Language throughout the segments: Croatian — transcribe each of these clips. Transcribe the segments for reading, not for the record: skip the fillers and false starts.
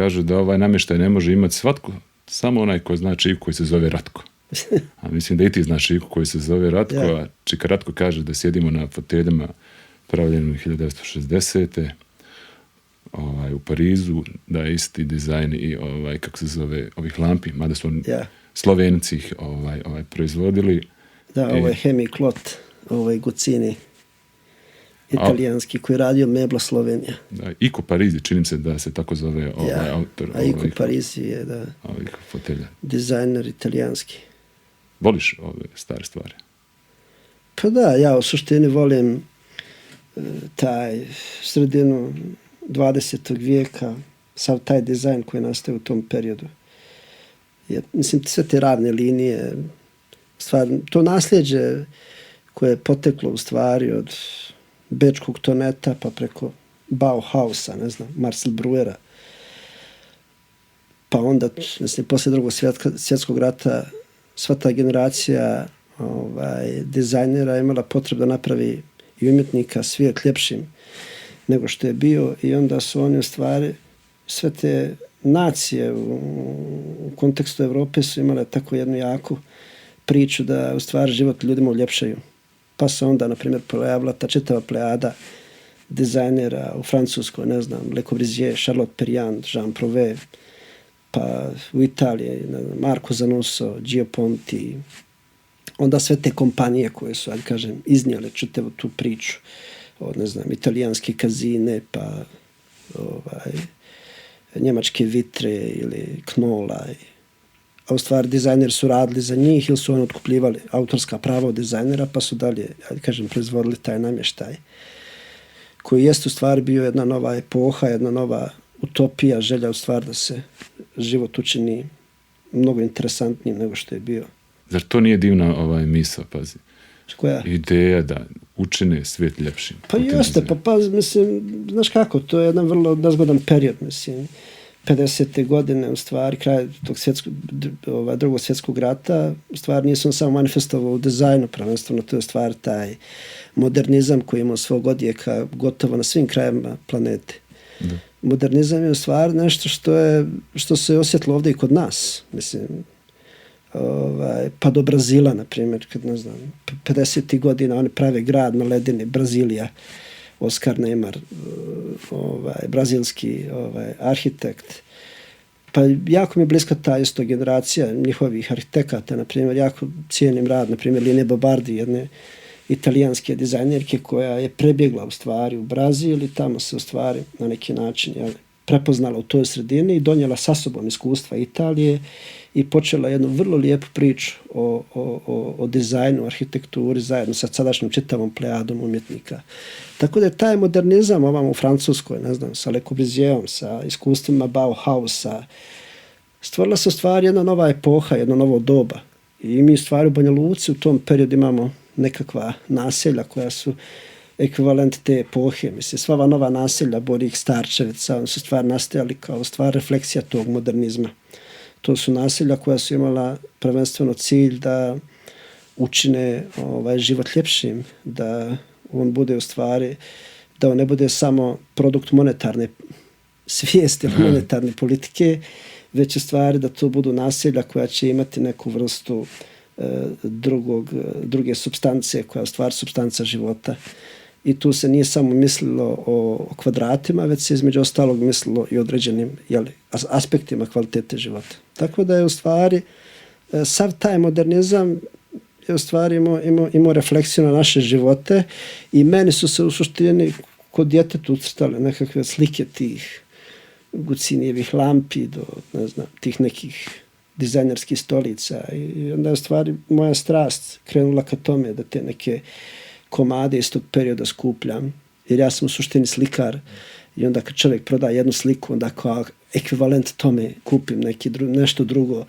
kažu da ovaj namještaj ne može imati svatko, samo onaj ko zna čiku koji se zove Ratko. A mislim da i ti znaš čiku koji se zove Ratko, a čika Ratko kaže da sjedimo na foteljama pravljenim 1960. U Parizu, da je isti dizajn i kako se zove, ovih lampi, mada su Slovenci ih proizvodili. Da, ovo je Hemiklot, Guccini, italijanski, koji je radio Mebla Slovenija. Da, Iko Parizi, činim se da se tako zove autor. A Iko Parizi je, da, ovih fotelja. Dizajner italijanski. Voliš ove stare stvari? Pa da, ja u suštini volim taj sredinu 20. vijeka, sav taj dizajn koji nastaje u tom periodu. Mislim, sve te ravne linije, to nasljeđe koje je poteklo u stvari od bečkog toneta pa preko Bauhausa, ne znam, Marcel Breuera. Pa onda, mislim, poslije drugog svjetskog rata sva ta generacija dizajnera imala potrebu da napravi i umjetnika svijet ljepšim nego što je bio, i onda su oni u stvari sve te nacije u kontekstu Europe su imale tako jednu jaku priču da u stvari život ljudima uljepšaju. Pa se onda, na primjer, pojavila ta čitava plejada dizajnera u Francuskoj, ne znam, Le Corbusier, Charlotte Perriand, Jean Prouvé, pa u Italiji, ne znam, Marco Zanusso, Gio Ponti, onda sve te kompanije koje su, ajde kažem, iznijele čitavu tu priču, ne znam, italijanske kazine, pa njemačke vitre ili Knola. A u stvari dizajneri su radili za njih ili su oni otkupljivali autorska prava od dizajnera, pa su dalje, ajde kažem, proizvodili taj namještaj koji jest u stvari bio jedna nova epoha, jedna nova utopija, želja u stvari da se život učini mnogo interesantnijim nego što je bio. Zar to nije divna misao, pazi? Koja? Ideja da učine svijet ljepšim. Pa jeste, pa mislim, znaš kako, to je jedan vrlo nezgodan period, mislim, 50. godine, u stvari, kraj tog drugog svjetskog rata, u stvari nije se samo manifestovao u dizajnu, prvenstveno to je u stvari taj modernizam koji ima svog odjeka gotovo na svim krajevima planete. Da. Modernizam je u stvari nešto što se osjetilo ovdje i kod nas, mislim, pa do Brazila, na primjer, kad, ne znam, 50. godina oni prave grad na ledini, Brazilija, Oskar Neymar, brazilski arhitekt. Pa jako mi je bliska ta isto generacija njihovih arhitekata, na primjer, jako cijenim rad, na primjer, Line Bobardi, jedne italijanske dizajnerke koja je prebjegla u stvari u Brazil i tamo se u stvari na neki način prepoznala u toj sredini i donijela sa sobom iskustva Italije i počela jednu vrlo lijepu priču o dizajnu, arhitekturi zajedno sa sadašnjom čitavom plejadom umjetnika. Tako da je taj modernizam ovamo u Francuskoj, ne znam, sa Le Corbusierom, sa iskustvima Bauhausa, stvorila se u stvari jedna nova epoha, jedno novo doba. I mi u stvari u Banja Luci u tom periodu imamo nekakva naselja koja su ekvivalent te epohe. Mislim, sva ova nova naselja, Borik, Starčevica, oni su stvar nastajali kao stvar refleksija tog modernizma. To su naselja koja su imala prvenstveno cilj da učine život ljepšim, da on bude u stvari, da on ne bude samo produkt monetarne svijesti ili monetarne politike, već u stvari da to budu naselja koja će imati neku vrstu druge supstance koja je u stvari supstanca života. I tu se nije samo mislilo o kvadratima, već se između ostalog mislilo i određenim aspektima kvalitete života. Tako da je u stvari sav taj modernizam je u stvari imao refleksiju na naše živote i meni su se u suštini kod djeteta ucrtale nekakve slike tih Guccinijevih lampi do, ne znam, tih nekih dizajnerskih stolica i onda je u stvari moja strast krenula ka tome da te neke komade iz tog perioda skupljam, jer ja sam u suštini slikar i onda kad čovjek proda jednu sliku, onda kao ekvivalent tome kupim nešto drugo,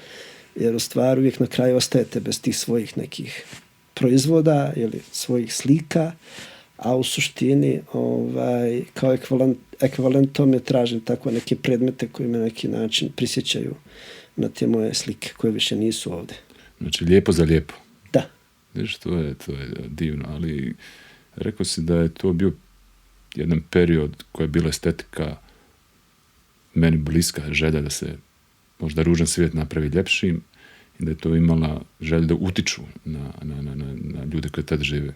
jer u stvari uvijek na kraju ostajete bez tih svojih nekih proizvoda ili svojih slika, a u suštini kao ekvivalent tome tražim tako neke predmete koji me na neki način prisjećaju na te moje slike koje više nisu ovdje. Znači lijepo za lijepo. Da. Znaš, to je divno, ali rekao si da je to bio jedan period koja je bila estetika meni bliska želja da se možda ružan svijet napravi ljepšim i da je to imala želja da utiču na ljude koji tada žive.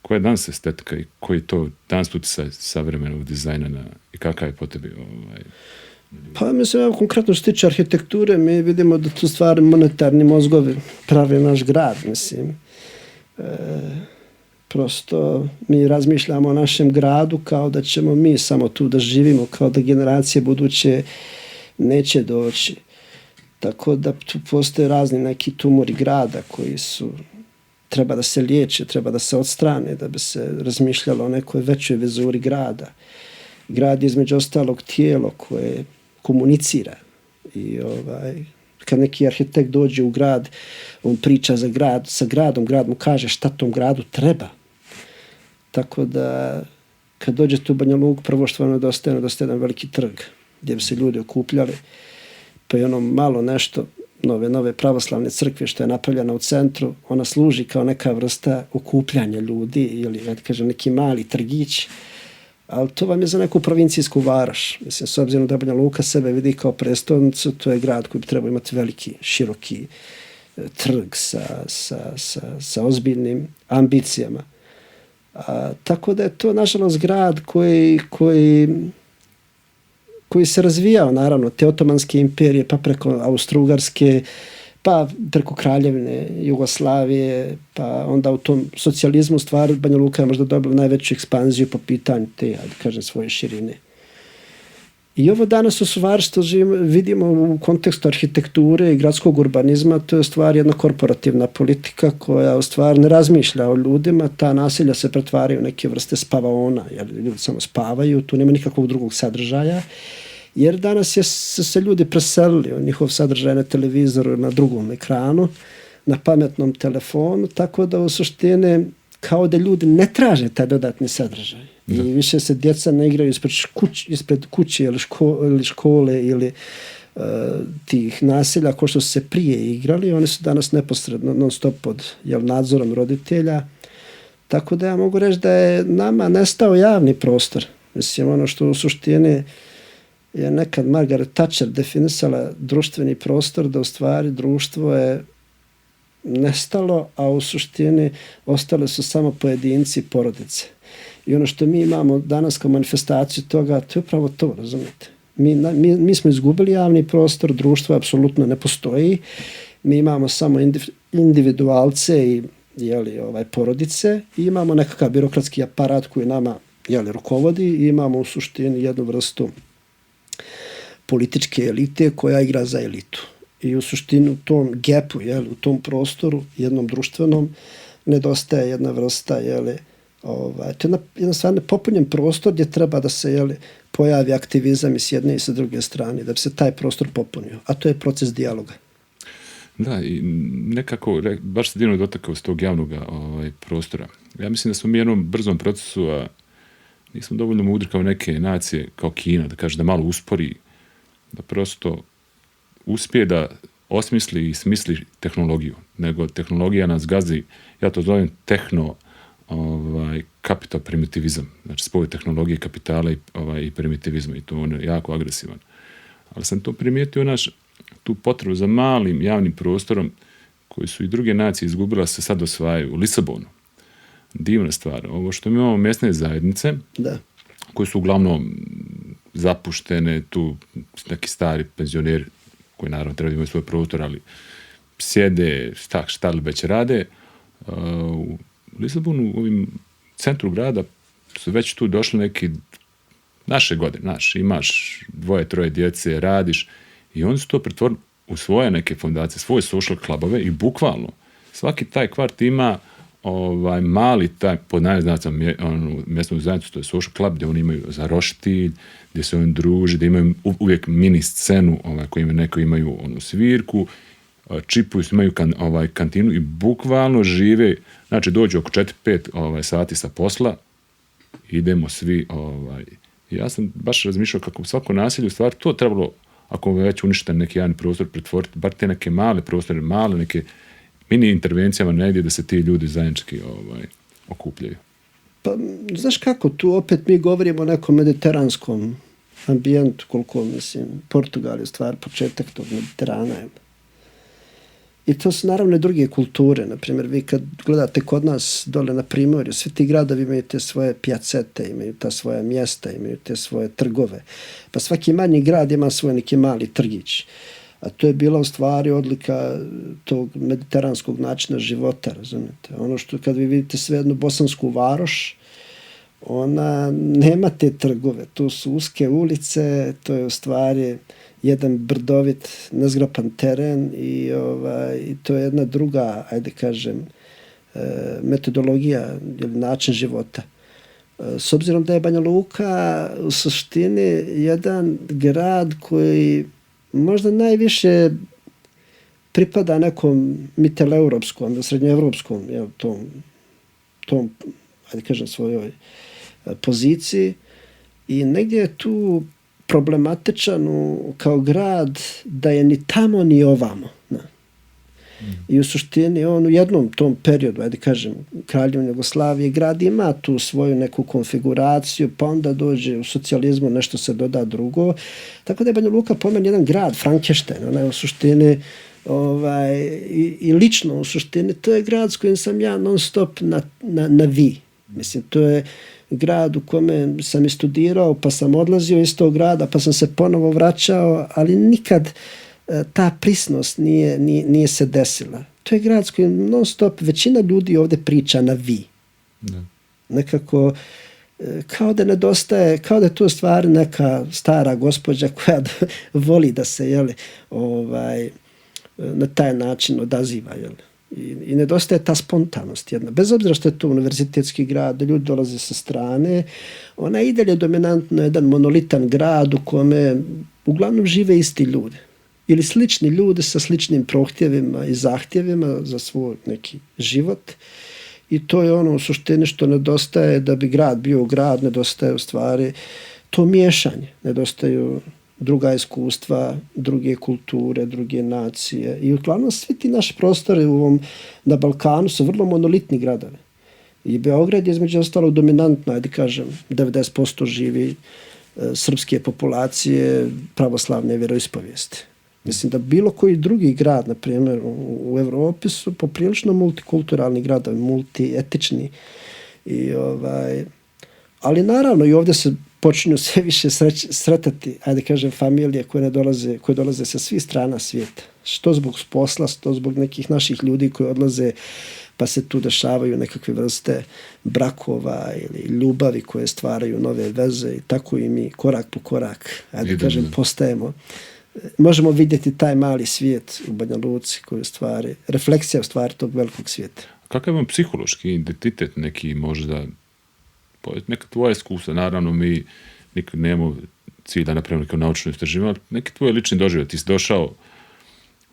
Koja je danas estetika i koji je to danas utjecaj savremenog dizajna i kakav je po tebi? Pa mislim, evo konkretno što se tiče arhitekture, mi vidimo da tu stvari monetarni mozgovi prave naš grad, mislim. Prosto mi razmišljamo o našem gradu kao da ćemo mi samo tu da živimo, kao da generacije buduće neće doći. Tako da tu postoje razni neki tumori grada koji su treba da se liječe, treba da se odstrane, da bi se razmišljalo o nekoj većoj vizuri grada. Grad je između ostalog tijelo koje komunicira i kad neki arhitekt dođe u grad, on priča sa gradom, grad mu kaže šta tom gradu treba. Tako da kad dođete u Banja Luku, prvo što vam nedostaje jedan veliki trg gdje bi se ljudi okupljali, pa i ono malo nešto nove pravoslavne crkve što je napravljena u centru, ona služi kao neka vrsta okupljanja ljudi ili da kažem neki mali trgić, ali to vam je za neku provincijsku varoš. Mislim, s obzirom da Banja Luka sebe vidi kao prestolnicu, to je grad koji bi trebao imati veliki, široki trg sa ozbiljnim ambicijama. Tako da je to, nažalost, grad koji se razvijao, naravno, te Otomanske imperije, pa preko Austro-Ugarske, pa preko Kraljevine Jugoslavije, pa onda u tom socijalizmu stvar Banja Luka je možda dobila najveću ekspanziju po pitanju te, svoje širine. I ovo danas u stvari što vidimo u kontekstu arhitekture i gradskog urbanizma, to je u stvari jedna korporativna politika koja u stvari ne razmišlja o ljudima, ta naselja se pretvaraju u neke vrste spavaona, jer ljudi samo spavaju, tu nema nikakvog drugog sadržaja, jer danas se ljudi preselili, njihov sadržaj na televizoru, na drugom ekranu, na pametnom telefonu, tako da u suštini kao da ljudi ne traže taj dodatni sadržaj. I više se djeca ne igraju ispred kuće ili škole ili tih naselja kao što su se prije igrali. Oni su danas neposredno non stop pod nadzorom roditelja. Tako da ja mogu reći da je nama nestao javni prostor. Mislim, ono što u suštini je nekad Margaret Thatcher definisala društveni prostor, da u stvari društvo je nestalo, a u suštini ostale su samo pojedinci i porodice. I ono što mi imamo danas kao manifestaciju toga, to je upravo to, razumijete. Mi smo izgubili javni prostor, društvo apsolutno ne postoji. Mi imamo samo individualce i porodice i imamo nekakav birokratski aparat koji nama rukovodi i imamo u suštini jednu vrstu političke elite koja igra za elitu. I u suštini u tom gapu, u tom prostoru, jednom društvenom, nedostaje jedna vrsta, to je jednostavno popunjen prostor gdje treba da se pojavi aktivizam i s jedne i s druge strane, da bi se taj prostor popunio. A to je proces dijaloga. Da, i nekako, baš se divno dotakao s tog javnog prostora. Ja mislim da smo mi jednom brzom procesu, a nismo dovoljno mudri kao neke nacije, kao Kina, da kaže da malo uspori, da prosto uspije da osmisli i smisli tehnologiju, nego tehnologija nas gazi, ja to zovem kapital primitivizam, znači spoj tehnologije, kapitala i primitivizma i to on je jako agresivan. Ali sam to primijetio tu potrebu za malim javnim prostorom koji su i druge nacije izgubila se sad osvajaju u Lisabonu. Divna stvar. Ovo što mi imamo mjesne zajednice, koje su uglavnom zapuštene, tu neki stari penzioneri koji naravno trebaju imati svoj prostor, ali sjede, šta li već rade. U Lisabonu, u ovim centru grada, su već tu došli neki naše godine, imaš 2-3 djece, radiš i oni su to pretvorili u svoje neke fondacije, svoje social klubove i bukvalno svaki taj kvart ima mali taj, pod najznacom mjesnu zajednicu, to je social club, gdje oni imaju za roštilj, gdje se oni druži, gdje imaju uvijek mini scenu, koji neko imaju svirku, čipuju, imaju kantinu i bukvalno žive, znači dođu oko 4-5 sati sa posla, idemo svi, ja sam baš razmišljao kako svako naselje, u stvari to trebalo, ako već uništen neki javni prostor, pretvoriti, bar te neke male prostore, male neke mini intervencijama negdje da se ti ljudi zajednički okupljaju. Pa, znaš kako, tu opet mi govorimo o nekom mediteranskom ambijent, koliko mislim, Portugal je stvar početak tog Mediterana. I to su naravno druge kulture. Naprimjer, vi kad gledate kod nas dole na Primorju, svi ti gradovi imaju te svoje pjacete, imaju ta svoja mjesta, imaju te svoje trgove. Pa svaki manji grad ima svoj neki mali trgić. A to je bila u stvari odlika tog mediteranskog načina života, razumijete. Ono što kad vi vidite sve jednu bosansku varoš, ona nema te trgove. Tu su uske ulice, to je u stvari jedan brdovit, nezgrapan teren i to je jedna druga, ajde kažem, metodologija ili način života. S obzirom da je Banja Luka u suštini jedan grad koji možda najviše pripada nekom mitteleuropskom, srednjoevropskom, tom, ajde kažem, svojoj poziciji i negdje je tu problematičan kao grad da je ni tamo ni ovamo. I u suštini on u jednom tom periodu, ajde kažem, Kraljevine Jugoslavije, grad ima tu svoju neku konfiguraciju, pa onda dođe u socijalizmu, nešto se doda drugo. Tako da je Banja Luka po meni jedan grad, Frankenstein, ona je u suštini i lično u suštini, to je grad s kojim sam ja non stop na vi. Mislim, to je grad u kome sam i studirao, pa sam odlazio iz tog grada, pa sam se ponovo vraćao, ali nikad ta prisnost nije se desila. To je grad s kojim non stop većina ljudi ovdje priča na vi. Da. Nekako kao da nedostaje, kao da je to stvar neka stara gospođa koja voli da se na taj način odaziva. I nedostaje ta spontanost jedna. Bez obzira što je to univerzitetski grad, ljudi dolaze sa strane, ona je i dalje dominantno jedan monolitan grad u kome uglavnom žive isti ljudi. Ili slični ljudi sa sličnim prohtjevima i zahtjevima za svoj neki život. I to je ono u suštini što nedostaje da bi grad bio grad, nedostaje u stvari to miješanje, nedostaju druga iskustva, druge kulture, druge nacije. I uglavnom svi ti naši prostori na Balkanu su vrlo monolitni gradovi. I Beograd je između ostalog dominantno, ajde kažem, 90% živi srpske populacije pravoslavne vjeroispovijesti. Mislim da bilo koji drugi grad, na primjer, u Europi su poprilično multikulturalni gradovi, multietični. Ali naravno i ovdje se počinju sve više sretati, ajde kažem, familije koje dolaze sa svih strana svijeta. Što zbog posla, što zbog nekih naših ljudi koji odlaze pa se tu dešavaju nekakve vrste brakova ili ljubavi koje stvaraju nove veze i tako i mi korak po korak, ajde kažem, postajemo. Možemo vidjeti taj mali svijet u Banja Luci koji je stvari, refleksija u stvari tog velikog svijeta. Kakav vam psihološki identitet neki možda, neka tvoja iskustva, naravno mi nikad nemamo cilj da napravimo neko naučno istraživanje, neki tvoj lični doživljaj, ti si došao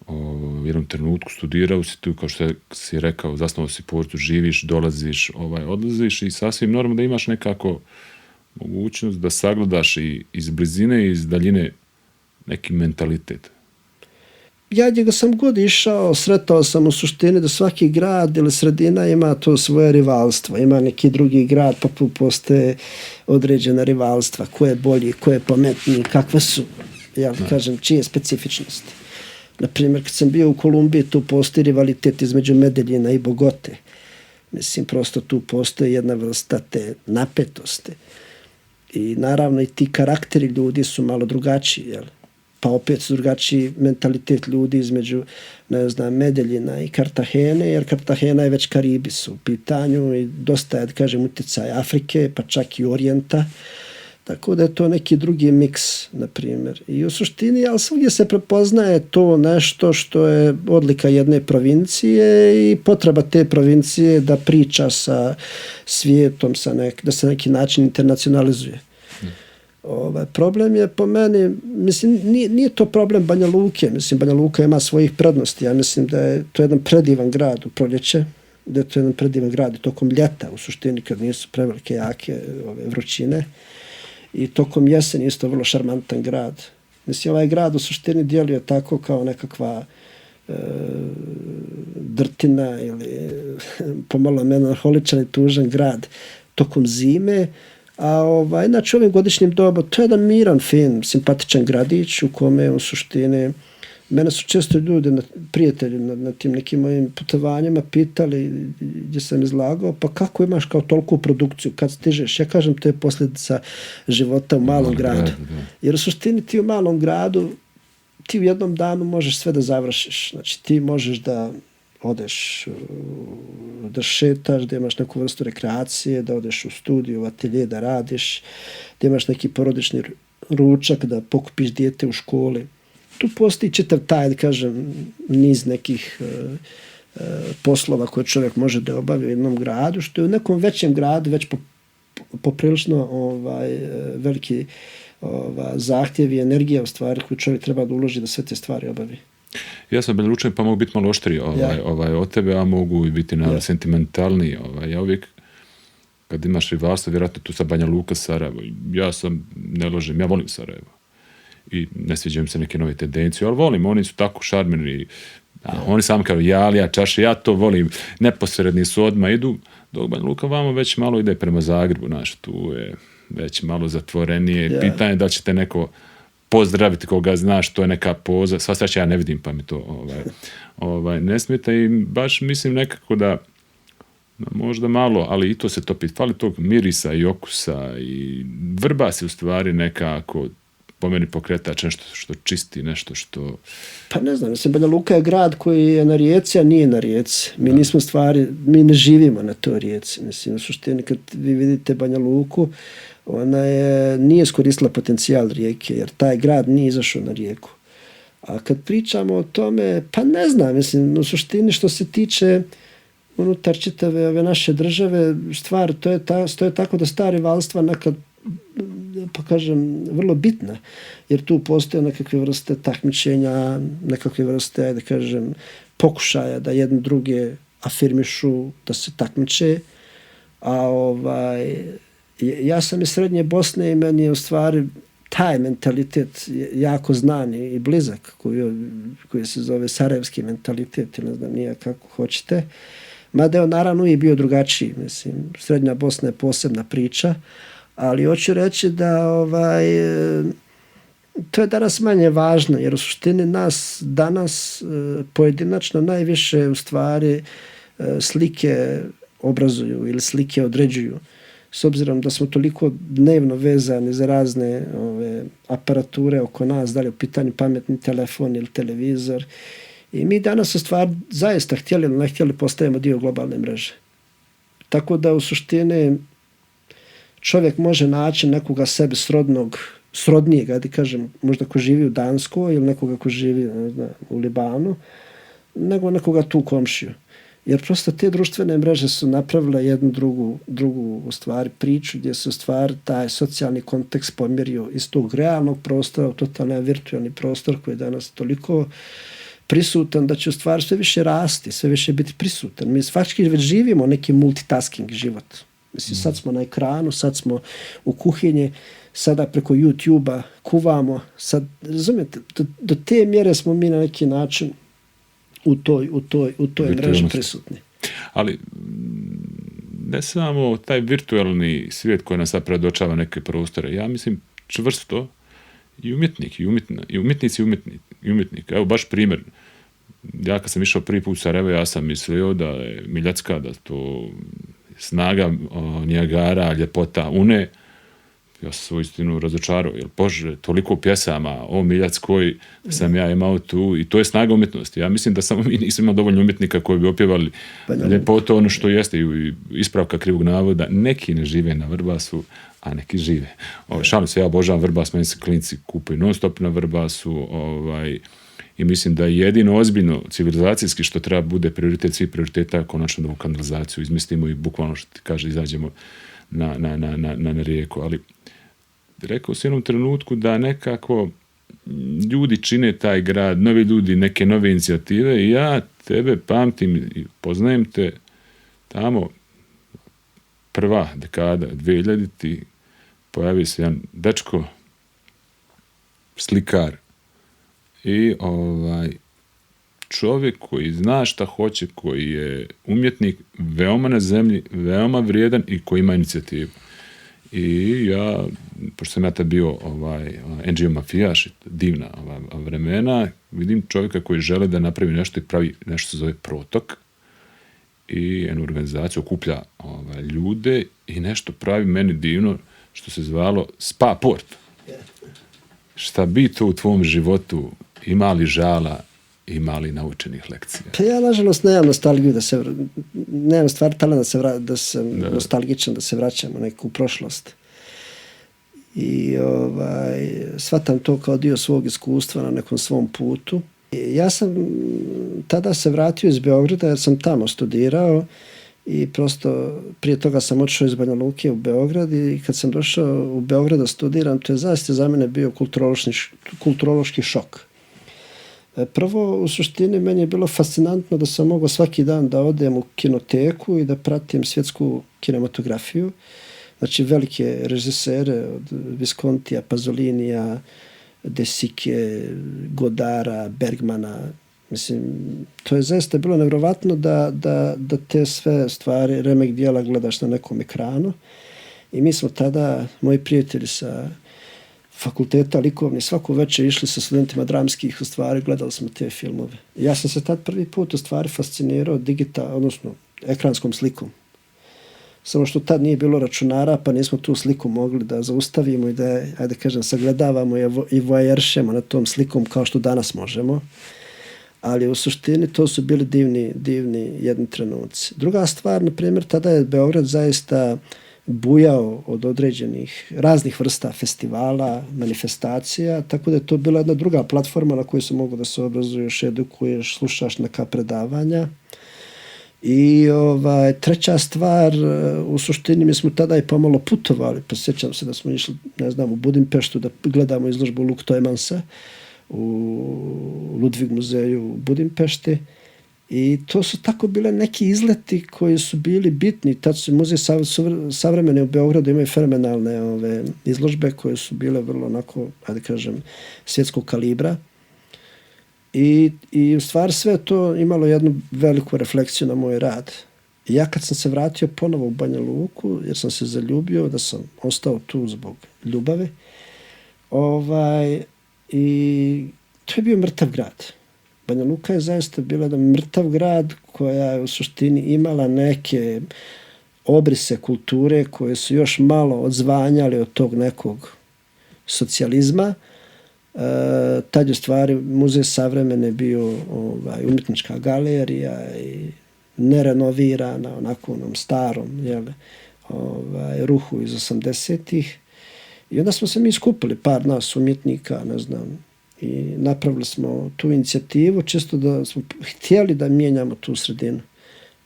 u jednom trenutku, studirao si tu, kao što si rekao, zasnovao si portu, živiš, dolaziš, odlaziš i sasvim normalno da imaš nekako mogućnost da sagledaš i iz blizine i iz daljine neki mentalitet. Ja gdje sam god išao, sretao sam u suštini da svaki grad ili sredina ima to svoje rivalstvo. Ima neki drugi grad, pa tu postoje određena rivalstva. Ko je bolji, ko je pametniji, kakve su, kažem, čije specifičnosti. Naprimjer, kad sam bio u Kolumbiji, tu postoji rivalitet između Medeljina i Bogote. Mislim, prosto tu postoji jedna vrsta te napetosti. I naravno i ti karakteri ljudi su malo drugačiji, jel? Pa opet su drugačiji mentalitet ljudi između, Medeljina i Kartagene, jer Kartagena je već Karibi su u pitanju i dosta je, da kažem, utjecaj Afrike, pa čak i Orijenta. Tako da je to neki drugi miks, na primjer. I u suštini, ali svugdje se prepoznaje to nešto što je odlika jedne provincije i potreba te provincije da priča sa svijetom, da se na neki način internacionalizuje. Problem je po meni, mislim, nije to problem Banja Luke, mislim, Banja Luka ima svojih prednosti, ja mislim da je to jedan predivan grad u proljeće, da je to jedan predivan grad i tokom ljeta, u suštini kad nisu prevelike jake vrućine, i tokom jeseni isto vrlo šarmantan grad. Mislim, ovaj grad u suštini djeluje tako kao nekakva drtina ili pomalo melanholičan i tužan grad tokom zime, A znači ovim godišnjim dobom, to je jedan miran, fin, simpatičan gradić u kome u suštini, mene su često ljudi, prijatelji na tim nekim mojim putovanjima pitali gdje sam izlagao, pa kako imaš kao toliku produkciju kad stižeš? Ja kažem, to je posljedica života u malom gradu. Jer u suštini ti u malom gradu, ti u jednom danu možeš sve da završiš. Znači ti možeš da odeš, da šetaš, da imaš neku vrstu rekreacije, da odeš u studiju, u atelje, da radiš, da imaš neki porodični ručak, da pokupiš dijete u školi. Tu postoji čitav taj, da kažem, niz nekih poslova koje čovjek može da obavi u jednom gradu, što je u nekom većem gradu već poprilično veliki zahtjev i energija u stvari koju čovjek treba da uloži da sve te stvari obavi. Ja sam Banja Lučanin pa mogu biti malo oštriji od tebe, a mogu biti sentimentalniji. Ja uvijek, kad imaš rivalstvo, vjerojatno tu sa Banja Luka, Sarajevo, ne ložim, ja volim Sarajevo. I ne sviđam se neke nove tendencije, ali volim, oni su tako šarmeni. Oni sami kao Jalija, Čaše, ja to volim, neposredni su odmah idu, dok Banja Luka vamo već malo ide prema Zagrebu, tu je već malo zatvorenije. Pitanje da će te neko pozdraviti koga znaš, to je neka poza, sva sreća ja ne vidim pa mi to ne smeta i baš mislim nekako da možda malo, ali i to se topi, fali tog mirisa i okusa i Vrbas je u stvari nekako po meni pokretač, nešto što čisti, nešto što... Pa ne znam, mislim, Banja Luka je grad koji je na rijeci, a nije na rijeci. Mi nismo stvari, mi ne živimo na toj rijeci. Mislim, u suštini, kad vi vidite Banja Luku, ona nije iskoristila potencijal rijeke, jer taj grad nije izašao na rijeku. A kad pričamo o tome, pa ne znam, mislim, u suštini što se tiče unutar čitave ove naše države, stvar, to je tako da ta rivalstva nekad, pa kažem, vrlo bitna, jer tu postoje nekakve vrste takmičenja, nekakve vrste, da kažem, pokušaja da jedne druge afirmišu, da se takmiče, a ja sam iz Srednje Bosne i meni je u stvari taj mentalitet jako znan i blizak, koji se zove sarajevski mentalitet, ili ne znam nije kako hoćete. Mada je on naravno i bio drugačiji, mislim, Srednja Bosna je posebna priča, ali hoću reći da to je danas manje važno, jer u suštini nas danas pojedinačno najviše u stvari slike obrazuju ili slike određuju. S obzirom da smo toliko dnevno vezani za razne aparature oko nas, da li u pitanju pametni telefon ili televizor. I mi danas u stvari zaista htjeli ili ne htjeli postajemo dio globalne mreže. Tako da u suštini čovjek može naći nekoga sebe srodnijega, da kažem, možda ko živi u Danskoj ili nekoga ko živi u Libanu, nego nekoga tu komšiju. Jer prosto te društvene mreže su napravile jednu drugu u stvari priču gdje se u stvari taj socijalni kontekst pomjerio iz tog realnog prostora u totalno virtualni prostor koji je danas toliko prisutan da će u stvari sve više rasti, sve više biti prisutan. Mi faktički već živimo neki multitasking život. Mislim, sad smo na ekranu, sad smo u kuhinji, sada preko YouTube-a kuvamo. Sad, razumijete, do te mjere smo mi na neki način u toj mreži prisutni. Ali ne samo taj virtualni svijet koji nas sad predočava neke prostore. Ja mislim čvrsto i umjetnici i umjetnik. Evo baš primjer. Ja kad sam išao prvi put u Sarajevo, ja sam mislio da je Miljacka, da to snaga Nijagara, ljepota Une. Ja sam se uistinu razočarao, jer Bože, toliko pjesama o Miljackoj sam ja imao tu i to je snaga umjetnosti. Ja mislim da samo mi nismo imali dovoljno umjetnika koji bi opjevali ljepotu ono što jeste i ispravka krivog navoda. Neki ne žive na Vrbasu, a neki žive. Šalim se, ja obožavam Vrbas, meni se klinci kupuju non stop na Vrbasu i mislim da je jedino ozbiljno civilizacijski što treba bude prioritet svih prioriteta, konačno da u kanalizaciju izmislimo i bukvalno što ti kaže izađemo na rijeku, ali rekao sam u jednom trenutku da nekako ljudi čine taj grad, novi ljudi, neke nove inicijative i ja tebe pamtim i poznajem te tamo prva dekada 2000 pojavio se jedan dečko slikar i čovjek koji zna šta hoće, koji je umjetnik veoma na zemlji, veoma vrijedan i koji ima inicijativu. I ja, pošto sam ja tad bio NGO mafijaš, divna vremena, vidim čovjeka koji žele da napravi nešto i pravi nešto se zove Protok i jednu organizaciju okuplja ljude i nešto pravi meni divno što se zvalo Spa Port. Šta bi to u tvom životu, ima li žala, ima li naučenih lekcija? Pa ja, nažalost, nemam nostalgiju nemam stvar talent da sam nostalgičan, da se vraćam u neku prošlost. I shvatam to kao dio svog iskustva na nekom svom putu. Ja sam tada se vratio iz Beograda jer sam tamo studirao i prosto prije toga sam otišao iz Banja Luke u Beograd i kad sam došao u Beograd da studiram, to je zaista za mene bio kulturološki šok. Prvo, u suštini, meni je bilo fascinantno da sam mogao svaki dan da odem u kinoteku i da pratim svjetsku kinematografiju. Znači, velike režisere od Viscontija, Pazolinija, De Sique, Godara, Bergmana. Mislim, to je zaista bilo nevjerovatno da te sve stvari, remek dijela gledaš na nekom ekranu. I mi smo tada, moji prijatelji sa fakulteta likovni, svako večer išli sa studentima dramskih, u stvari gledali smo te filmove. Ja sam se tad prvi put u stvari fascinirao odnosno ekranskom slikom. Samo što tad nije bilo računara, pa nismo tu sliku mogli da zaustavimo i da, ajde kažem, sagledavamo i voajeršemo na tom slikom kao što danas možemo. Ali u suštini to su bili divni jedni trenuci. Druga stvar, na primjer, tada je Beograd zaista bujao od određenih raznih vrsta festivala, manifestacija, tako da je to bila jedna druga platforma na kojoj se mogu da se obrazuješ, edukuješ, slušaš neka predavanja. I treća stvar, u suštini mi smo tada i pomalo putovali, pa sjećam se da smo išli, ne znam, u Budimpeštu da gledamo izložbu Luc Toemansa u Ludwig muzeju u Budimpešti. I to su tako bile neki izleti koji su bili bitni. Tad su muzej savremene u Beogradu imaju fenomenalne izložbe koje su bile vrlo onako, ajde kažem, svjetskog kalibra. I u stvari sve to imalo jednu veliku refleksiju na moj rad. I ja kad sam se vratio ponovo u Banja Luku, jer sam se zaljubio, da sam ostao tu zbog ljubave, i to je bio mrtav grad. Banja Luka je zaista bila jedan mrtav grad koja je u suštini imala neke obrise kulture koje su još malo odzvanjali od tog nekog socijalizma. Tad je u stvari muzej savremene bio umjetnička galerija i nerenovirana, onako onom starom ruhu iz 80-ih. I onda smo se mi skupili, par nas umjetnika, ne znam, i napravili smo tu inicijativu čisto da smo htjeli da mijenjamo tu sredinu.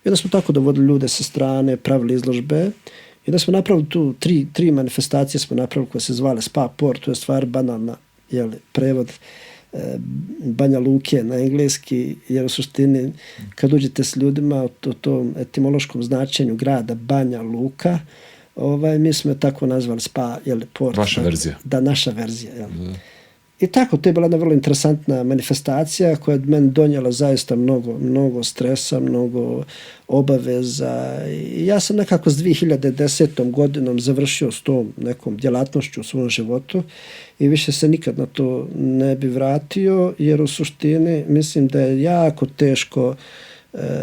I onda smo tako dovodili ljude sa strane, pravili izložbe. I onda smo napravili tu tri manifestacije smo napravili koje se zvale Spa Port, to je stvar banalna, prevod Banja Luke na engleski, jer u suštini kad uđete s ljudima o tom etimološkom značenju grada Banja Luka, mi smo je tako nazvali Spa Port. Vaša verzija. Da, naša verzija. I tako, to je bila jedna vrlo interesantna manifestacija koja je meni donijela zaista mnogo stresa, mnogo obaveza. I ja sam nekako s 2010. godinom završio s tom nekom djelatnošću u svom životu i više se nikad na to ne bi vratio, jer u suštini mislim da je jako teško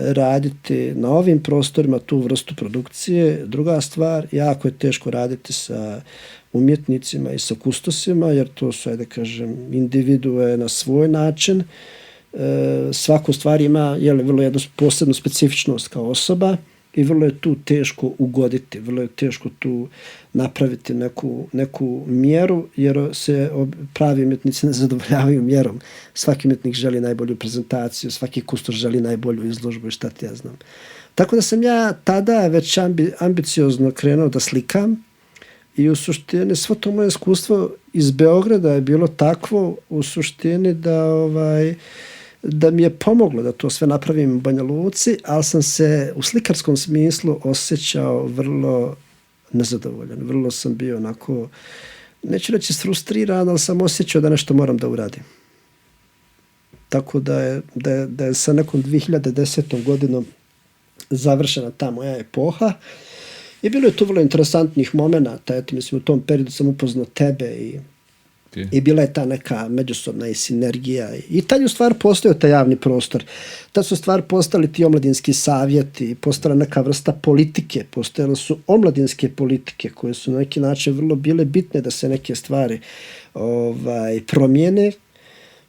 raditi na ovim prostorima tu vrstu produkcije. Druga stvar, jako je teško raditi sa umjetnicima i sa kustosima, jer to su, ajde kažem, individue na svoj način. Svako stvar ima vrlo jednu posebnu specifičnost kao osoba i vrlo je tu teško ugoditi, vrlo je teško tu napraviti neku mjeru, jer se pravi umjetnici ne zadovoljavaju mjerom. Svaki umjetnik želi najbolju prezentaciju, svaki kustos želi najbolju izložbu i šta ti ja znam. Tako da sam ja tada već ambiciozno krenuo da slikam i u suštini svo to moje iskustvo iz Beograda je bilo takvo u suštini da mi je pomoglo da to sve napravim u Banja Luci, ali sam se u slikarskom smislu osjećao vrlo nezadovoljan. Vrlo sam bio onako, neću reći frustriran, ali sam osjećao da nešto moram da uradim. Tako da je sa nekom 2010. godinom završena ta moja epoha I bilo je tu vrlo interesantnih momenata. Eto, mislim, u tom periodu sam upoznao tebe i bila je ta neka međusobna i sinergija. I tad je u stvari postojao taj javni prostor. Tad su u stvari postali ti omladinski savjeti, postala neka vrsta politike, postojale su omladinske politike koje su na neki način vrlo bile bitne da se neke stvari promijene.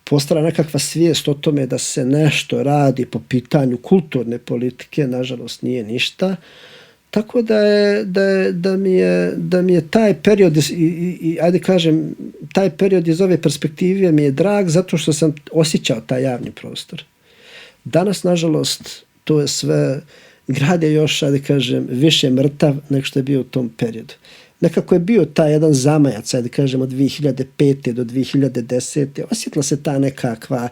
Postala nekakva svijest o tome da se nešto radi po pitanju kulturne politike, nažalost nije ništa. Tako da mi je taj period i ajde kažem, taj period iz ove perspektive mi je drag zato što sam osjećao taj javni prostor. Danas, nažalost, to je sve, grad je još, ajde kažem, više mrtav nego što je bio u tom periodu. Nekako je bio taj jedan zamajac, ajde kažem, od 2005. do 2010. Osjetila se ta nekakva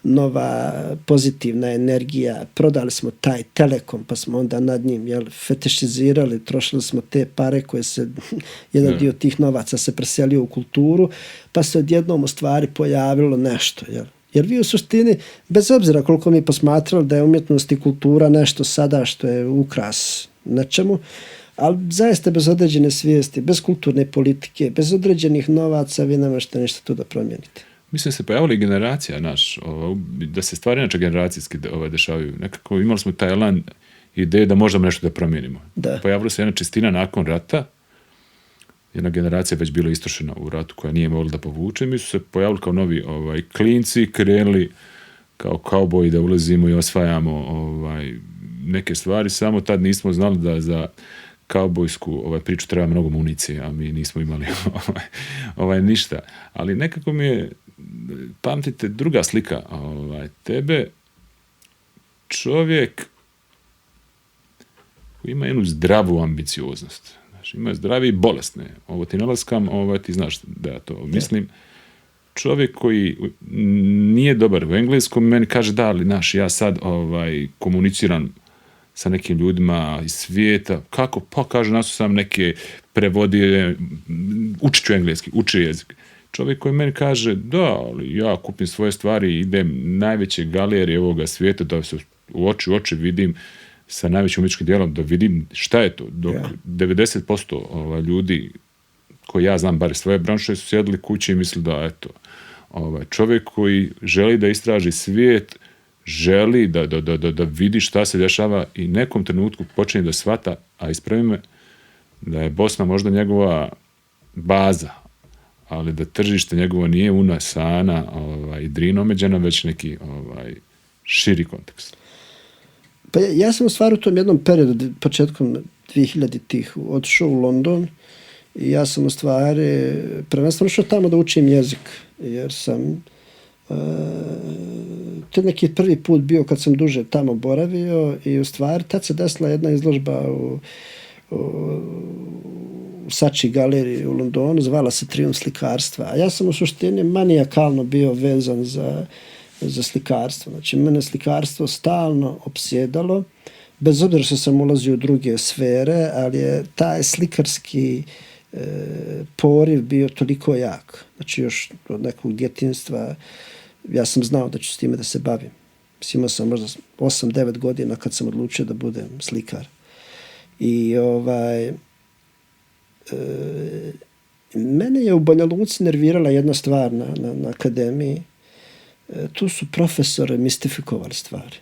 nova pozitivna energija. Prodali smo taj Telekom, pa smo onda nad njim fetišizirali, trošili smo te pare koje se, jedan dio tih novaca se preselio u kulturu, pa se odjednom u stvari pojavilo nešto, Jer vi u suštini, bez obzira koliko mi posmatrali da je umjetnost i kultura nešto sada što je ukras nečemu, ali zaista bez određene svijesti, bez kulturne politike, bez određenih novaca, vi ne možete ništa tu da promijenite. Mislim se pojavila i generacija da se stvari inače generacijski dešavaju. Nekako imali smo taj elan ideje da možemo nešto da promijenimo. Da. Pojavila se jedna čistina nakon rata, jedna generacija već bila istrošena u ratu koja nije mogla da povuče. Mi su se pojavili kao novi klinci, krenuli kao kauboji da ulazimo i osvajamo neke stvari. Samo tad nismo znali da za kaubojsku priču treba mnogo municije, a mi nismo imali ništa. Ali nekako mi je, pamtite, druga slika tebe, čovjek koji ima jednu zdravu ambicioznost. Znači, ima zdrave i bolesne. Ovo ti nalaskam, ti znaš da ja to mislim. Čovjek koji nije dobar u engleskom, meni kaže da, ali ja sad komuniciram sa nekim ljudima iz svijeta. Kako? Pa kaže, nas sam neke prevodije, učit ću engleski, uči jezik. Čovjek koji meni kaže, da, ali ja kupim svoje stvari i idem najveće galerije ovoga svijeta da se u oči vidim sa najvećim umjetničkim dijelom, da vidim šta je to. Dok 90% ljudi koji ja znam, bar svoje branše, su sjedili kući i mislili da, eto, čovjek koji želi da istraži svijet, želi da vidi šta se dešava i nekom trenutku počinje da shvata, a ispravi me, da je Bosna možda njegova baza, ali da tržište njegovo nije Una, Sana i Drina omeđena, već neki širi kontekst. Pa ja sam u stvari u tom jednom periodu, početkom 2000-ih, otišao u London i ja sam u stvari prvenstveno išao tamo da učim jezik, jer sam to je neki prvi put bio kad sam duže tamo boravio i u stvari tad se desila jedna izložba u Sači galeriji u Londonu, zvala se Trijumf slikarstva, a ja sam u suštini manijakalno bio vezan za slikarstvo. Znači, mene slikarstvo stalno opsjedalo, bez obzira što sam ulazio u druge sfere, ali je taj slikarski poriv bio toliko jak. Znači, još od nekog djetinjstva ja sam znao da ću s time da se bavim. Imao sam možda 8-9 godina kad sam odlučio da budem slikar. I mene je u Banja Luci nervirala jedna stvar na akademiji. Tu su profesori mistifikovali stvari.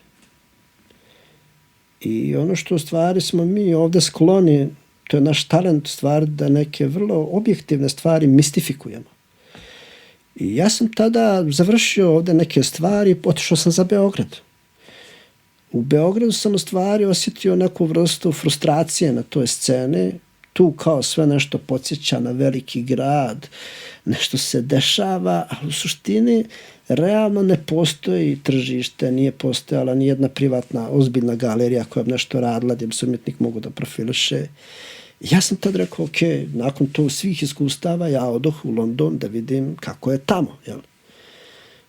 I ono što u stvari smo mi ovdje skloni, to je naš talent stvar, da neke vrlo objektivne stvari mistifikujemo. I ja sam tada završio ovdje neke stvari, otišao sam za Beograd. U Beogradu sam u stvari osjetio neku vrstu frustracije na toj sceni. Tu kao sve nešto podsjeća na veliki grad, nešto se dešava, ali u suštini realno ne postoji tržište, nije postojala ni jedna privatna ozbiljna galerija koja bi nešto radila gdje bi se umjetnik mogu da profiliše. Ja sam tad rekao, ok, nakon tog svih iskustava ja odoh u London da vidim kako je tamo. Jel?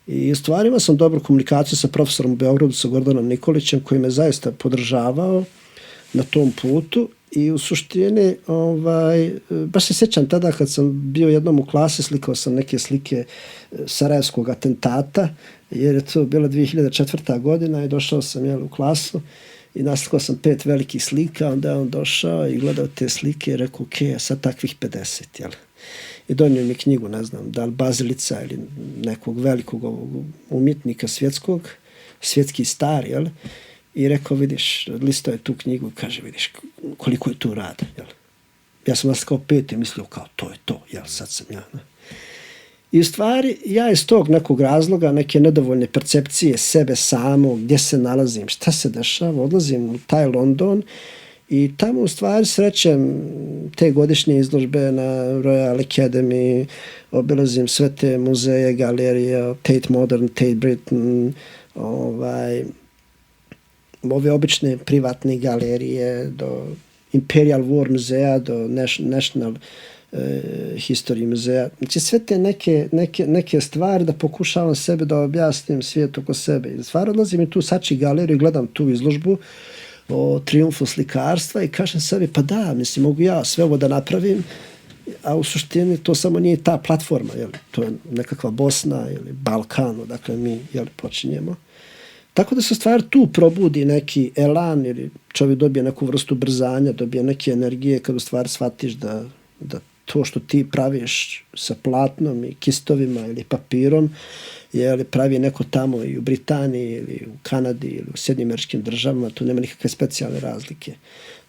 I u stvari imao sam dobru komunikaciju sa profesorom u Beogradu, sa Gordanom Nikolićem, koji me zaista podržavao na tom putu. I u suštini, baš se sjećam tada kad sam bio jednom u klasi, slikao sam neke slike sarajevskog atentata, jer je to bila 2004. godina i došao sam u klasu i naslikao sam 5 velikih slika, onda je on došao i gledao te slike i rekao, ok, sad takvih 50, jel? I donio mi knjigu, ne znam, da li Bazilica ili nekog velikog umjetnika svjetski star, jel? I rekao, vidiš, listao je tu knjigu, kaže, vidiš, koliko je tu rada, jel? Ja sam naslikao 5 i mislio, kao, to je to, jel, sad sam ja, ne? I u stvari, ja iz tog nekog razloga, neke nedovoljne percepcije sebe samo, gdje se nalazim, šta se dešava, odlazim u taj London i tamo u stvari srećem te godišnje izložbe na Royal Academy, obilazim sve te muzeje, galerije, Tate Modern, Tate Britain, ove obične privatne galerije, do Imperial War muzeja, do National History muzeja. Znači sve te neke stvari da pokušavam sebe da objasnim svijet oko sebe. I stvarno odlazim i tu sači galeriju i gledam tu izložbu o triumfu slikarstva i kažem sebi, pa da, mislim, mogu ja sve ovo da napravim, a u suštini to samo nije ta platforma, jel? To je nekakva Bosna ili Balkan, dakle mi počinjemo. Tako da se stvar tu probudi neki elan ili čovjek dobije neku vrstu brzanja, dobije neke energije kad u stvari shvatiš da to što ti praviš sa platnom i kistovima ili papirom pravi neko tamo i u Britaniji ili u Kanadi ili u Sjedinjenim Američkim Državama, tu nema nikakve specijalne razlike.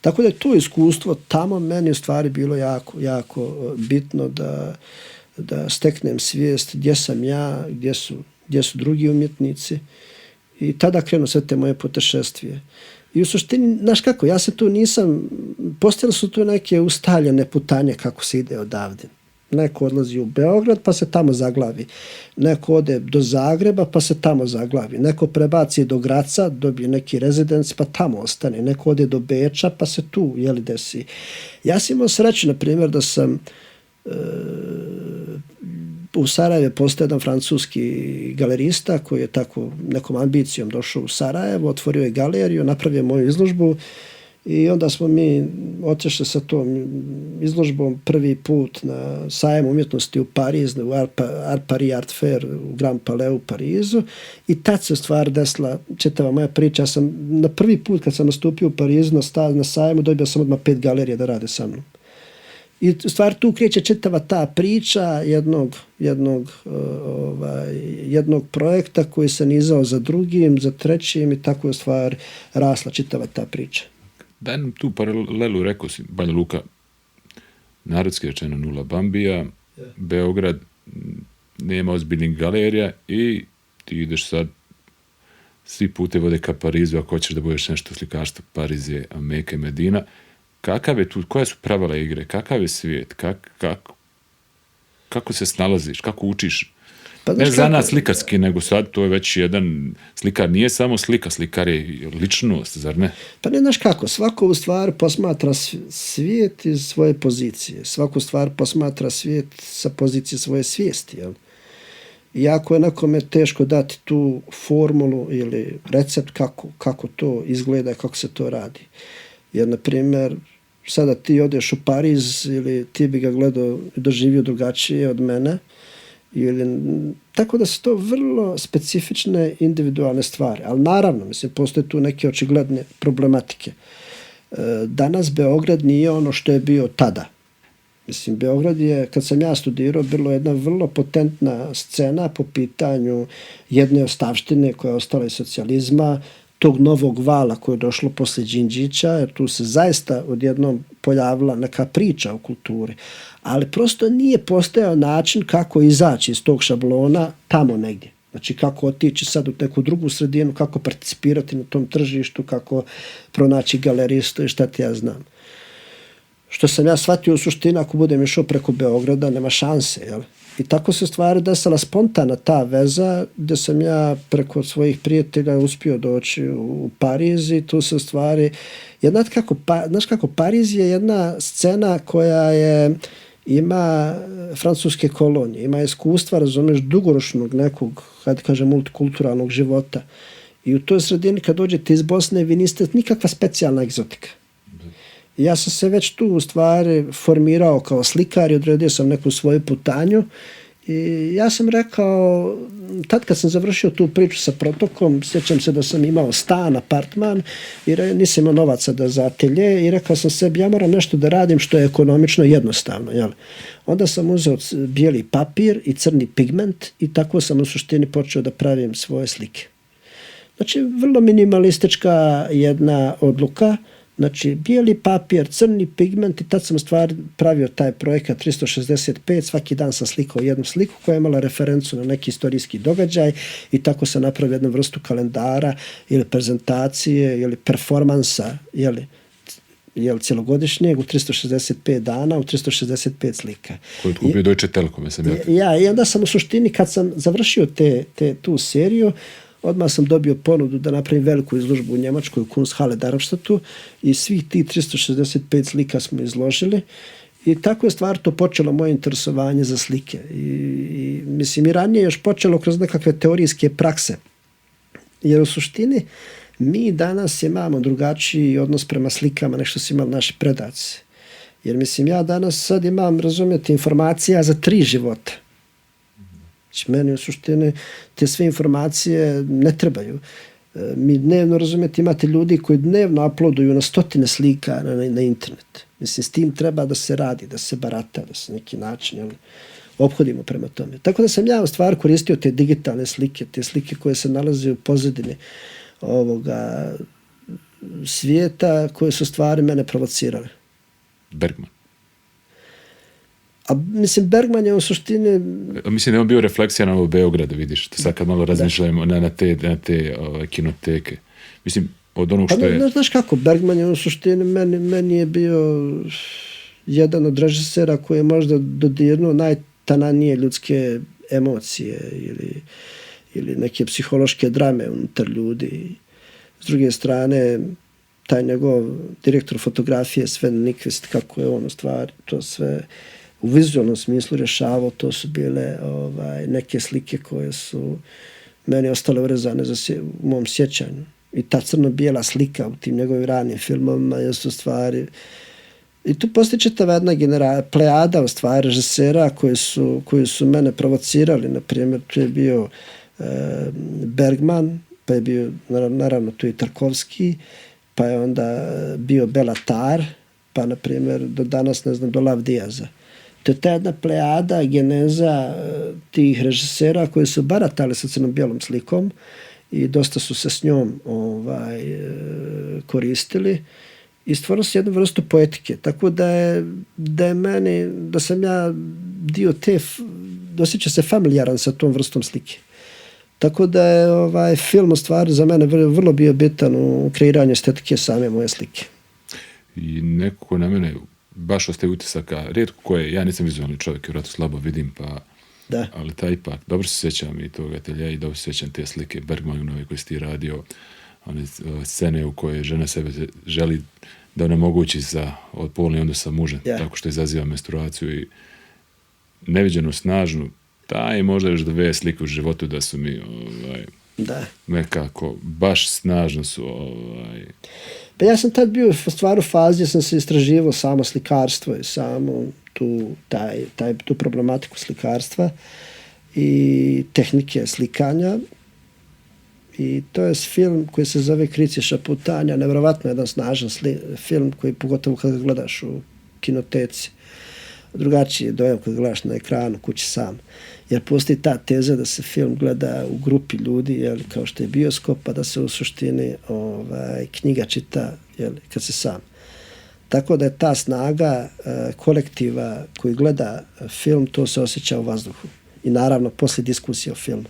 Tako da je to iskustvo tamo meni u stvari bilo jako, jako bitno da steknem svijest gdje sam ja, gdje su drugi umjetnici i tada krenu sve te moje putešestvije. I u suštini, znaš kako, ja se tu nisam, postojale su tu neke ustaljene putanje kako se ide odavde. Neko odlazi u Beograd pa se tamo zaglavi. Neko ode do Zagreba pa se tamo zaglavi. Neko prebaci do Graca, dobije neki rezidenc pa tamo ostane. Neko ode do Beča pa se tu desi. Ja sam imao sreću, na primjer, da sam u Sarajevo postoji jedan francuski galerista koji je tako nekom ambicijom došao u Sarajevo, otvorio je galeriju, napravio moju izložbu i onda smo mi otišli sa tom izložbom prvi put na sajam umjetnosti u Pariz, u Art Paris Art Fair u Grand Palais u Parizu i tad se u stvari desila čitava moja priča. Ja sam na prvi put kad sam nastupio u Parizu na sajmu dobio sam odmah 5 galerija da rade sa mnom. I u stvari tu kreće čitava ta priča jednog projekta koji se nizao za drugim, za trećim i tako je u stvari rasla čitava ta priča. Daj nam tu paralelu, rekao si, Banja Luka, narodski rečeno nula Bambija, Beograd, nema ozbiljnih galerija i ti ideš sad, svi pute vode ka Parizu, ako hoćeš da budeš nešto slikarstvo, Pariz je Meka i Medina. Kakav je tu, koja su pravila igre, kakav je svijet, kako se snalaziš, kako učiš? Pa, ne za nas slikarski, nego sad to je već jedan slikar, nije samo slikar je ličnost, zar ne? Pa ne, znaš kako, svako u stvari posmatra svijet iz svoje pozicije, svako stvar posmatra svijet sa pozicije svoje svijesti, jel? Iako je nekome teško dati tu formulu ili recept kako to izgleda, kako se to radi. Jer, na primjer, sada ti odeš u Pariz ili ti bi ga gledao i doživio drugačije od mene. Tako da su to vrlo specifične individualne stvari. Ali naravno, mislim, postoje tu neke očigledne problematike. Danas Beograd nije ono što je bio tada. Mislim, Beograd je, kad sam ja studirao, bilo jedna vrlo potentna scena po pitanju jedne ostavštine koja je ostala iz socijalizma, tog novog vala koje je došlo poslije Đinđića, jer tu se zaista odjednom pojavila neka priča o kulturi. Ali prosto nije postojao način kako izaći iz tog šablona tamo negdje. Znači kako otići sad u neku drugu sredinu, kako participirati na tom tržištu, kako pronaći galeristu i šta ti ja znam. Što sam ja shvatio u suštini, ako budem išao preko Beograda, nema šanse, jel? I tako se stvari desila spontana ta veza, gdje sam ja preko svojih prijatelja uspio doći u Pariz i tu se stvari... Znaš kako, Pariz je jedna scena koja ima francuske kolonije, ima iskustva, razumeš, dugoročnog nekog, hajde kažem, multikulturalnog života. I u toj sredini kad dođete iz Bosne, vi niste nikakva specijalna egzotika. Ja sam se već tu u stvari formirao kao slikar i odredio sam neku svoju putanju i ja sam rekao, tad kad sam završio tu priču sa Protokom, sjećam se da sam imao stan, apartman i nisam imao novaca za atelje i rekao sam sebi, ja moram nešto da radim što je ekonomično jednostavno. Jel? Onda sam uzeo bijeli papir i crni pigment i tako sam u suštini počeo da pravim svoje slike. Znači, vrlo minimalistička jedna odluka. Znači, bijeli papir, crni pigment i tad sam stvar pravio taj projekat 365, svaki dan sam slikao jednu sliku koja je imala referencu na neki istorijski događaj i tako sam napravio jednu vrstu kalendara ili prezentacije ili performansa, cjelogodišnjeg u 365 dana, u 365 slika. Koji kupio Deutsche Telekom, i onda sam u suštini, kad sam završio tu seriju, odmah sam dobio ponudu da napravim veliku izložbu u Njemačkoj, u Kunsthalle Darmstadtu i svih tih 365 slika smo izložili i tako je stvar to počelo moje interesovanje za slike. I mislim, i ranije još počelo kroz nekakve teorijske prakse. Jer u suštini mi danas imamo drugačiji odnos prema slikama nego što su imali naši predaci. Jer mislim, ja danas sad imam, razumijete, informacija za 3 života. Znači, meni u suštini te sve informacije ne trebaju. Mi dnevno, razumijete, imate ljudi koji dnevno uploaduju na 100 slika na internet. Mislim, s tim treba da se radi, da se barata, da se neki način ophodimo prema tome. Tako da sam ja u stvari koristio te digitalne slike, te slike koje se nalaze u pozadini ovoga svijeta, koje su stvari mene provocirale. Bergman. A mislim, Bergman je u suštini... Mislim, da je on bio refleksija na ovo Beogradu, vidiš, sad kad malo razmišljamo na te kinoteke. Mislim, od onog što je... Znaš kako, Bergman je u suštini, meni je bio jedan od režisera koji je možda dodirnuo najtananije ljudske emocije ili neke psihološke drame unutar ljudi. S druge strane, taj njegov direktor fotografije Sven Nykvist, kako je on u stvari to sve u vizualnom smislu rješavao, to su bile neke slike koje su meni ostale urezane u mom sjećanju. I ta crno-bijela slika u tim njegovim ranim filmovima je u stvari... I tu postoji čitava jedna plejada u stvari režisera koji su mene provocirali. Naprimjer, tu je bio Bergman, pa je bio naravno tu i Tarkovski, pa je onda bio Béla Tarr, pa na primjer do danas, ne znam, do Lav Diaza. To je ta jedna plejada, geneza tih režisera koji su baratali sa crno-bijelom slikom i dosta su se s njom koristili i stvorilo se jednu vrstu poetike. Tako da sam ja dio osjeća se familijaran sa tom vrstom slike. Tako da je film u stvari za mene vrlo bio bitan u kreiranju estetike same moje slike. I nekako na mene baš ostaje utisaka, rijetko koje, ja nisam vizualni čovjek, vjerojatno slabo vidim, ali taj ipak, dobro se sjećam i tog atelja i dobro se sjećam te slike Bergmanove koje si ti radio, one scene u koje žena sebe želi da onemogući od polni odnos sa mužem, tako što izaziva menstruaciju i neviđenu snažnu, taj možda još 2 slike u životu da su mi nekako baš snažno su Pa ja sam tad bio u stvaru fazi, sam se istraživao samo slikarstvo i samo tu problematiku slikarstva i tehnike slikanja. I to je film koji se zove Kriciša putanja, nevjerovatno jedan snažan film koji pogotovo kada ga gledaš u kinoteci. Drugačiji je dojam kada gledaš na ekranu kući sam. Jer postoji ta teza da se film gleda u grupi ljudi, kao što je bioskop, a da se u suštini knjiga čita kad se sam. Tako da je ta snaga kolektiva koji gleda film, to se osjeća u vazduhu. I naravno, poslije diskusije o filmu.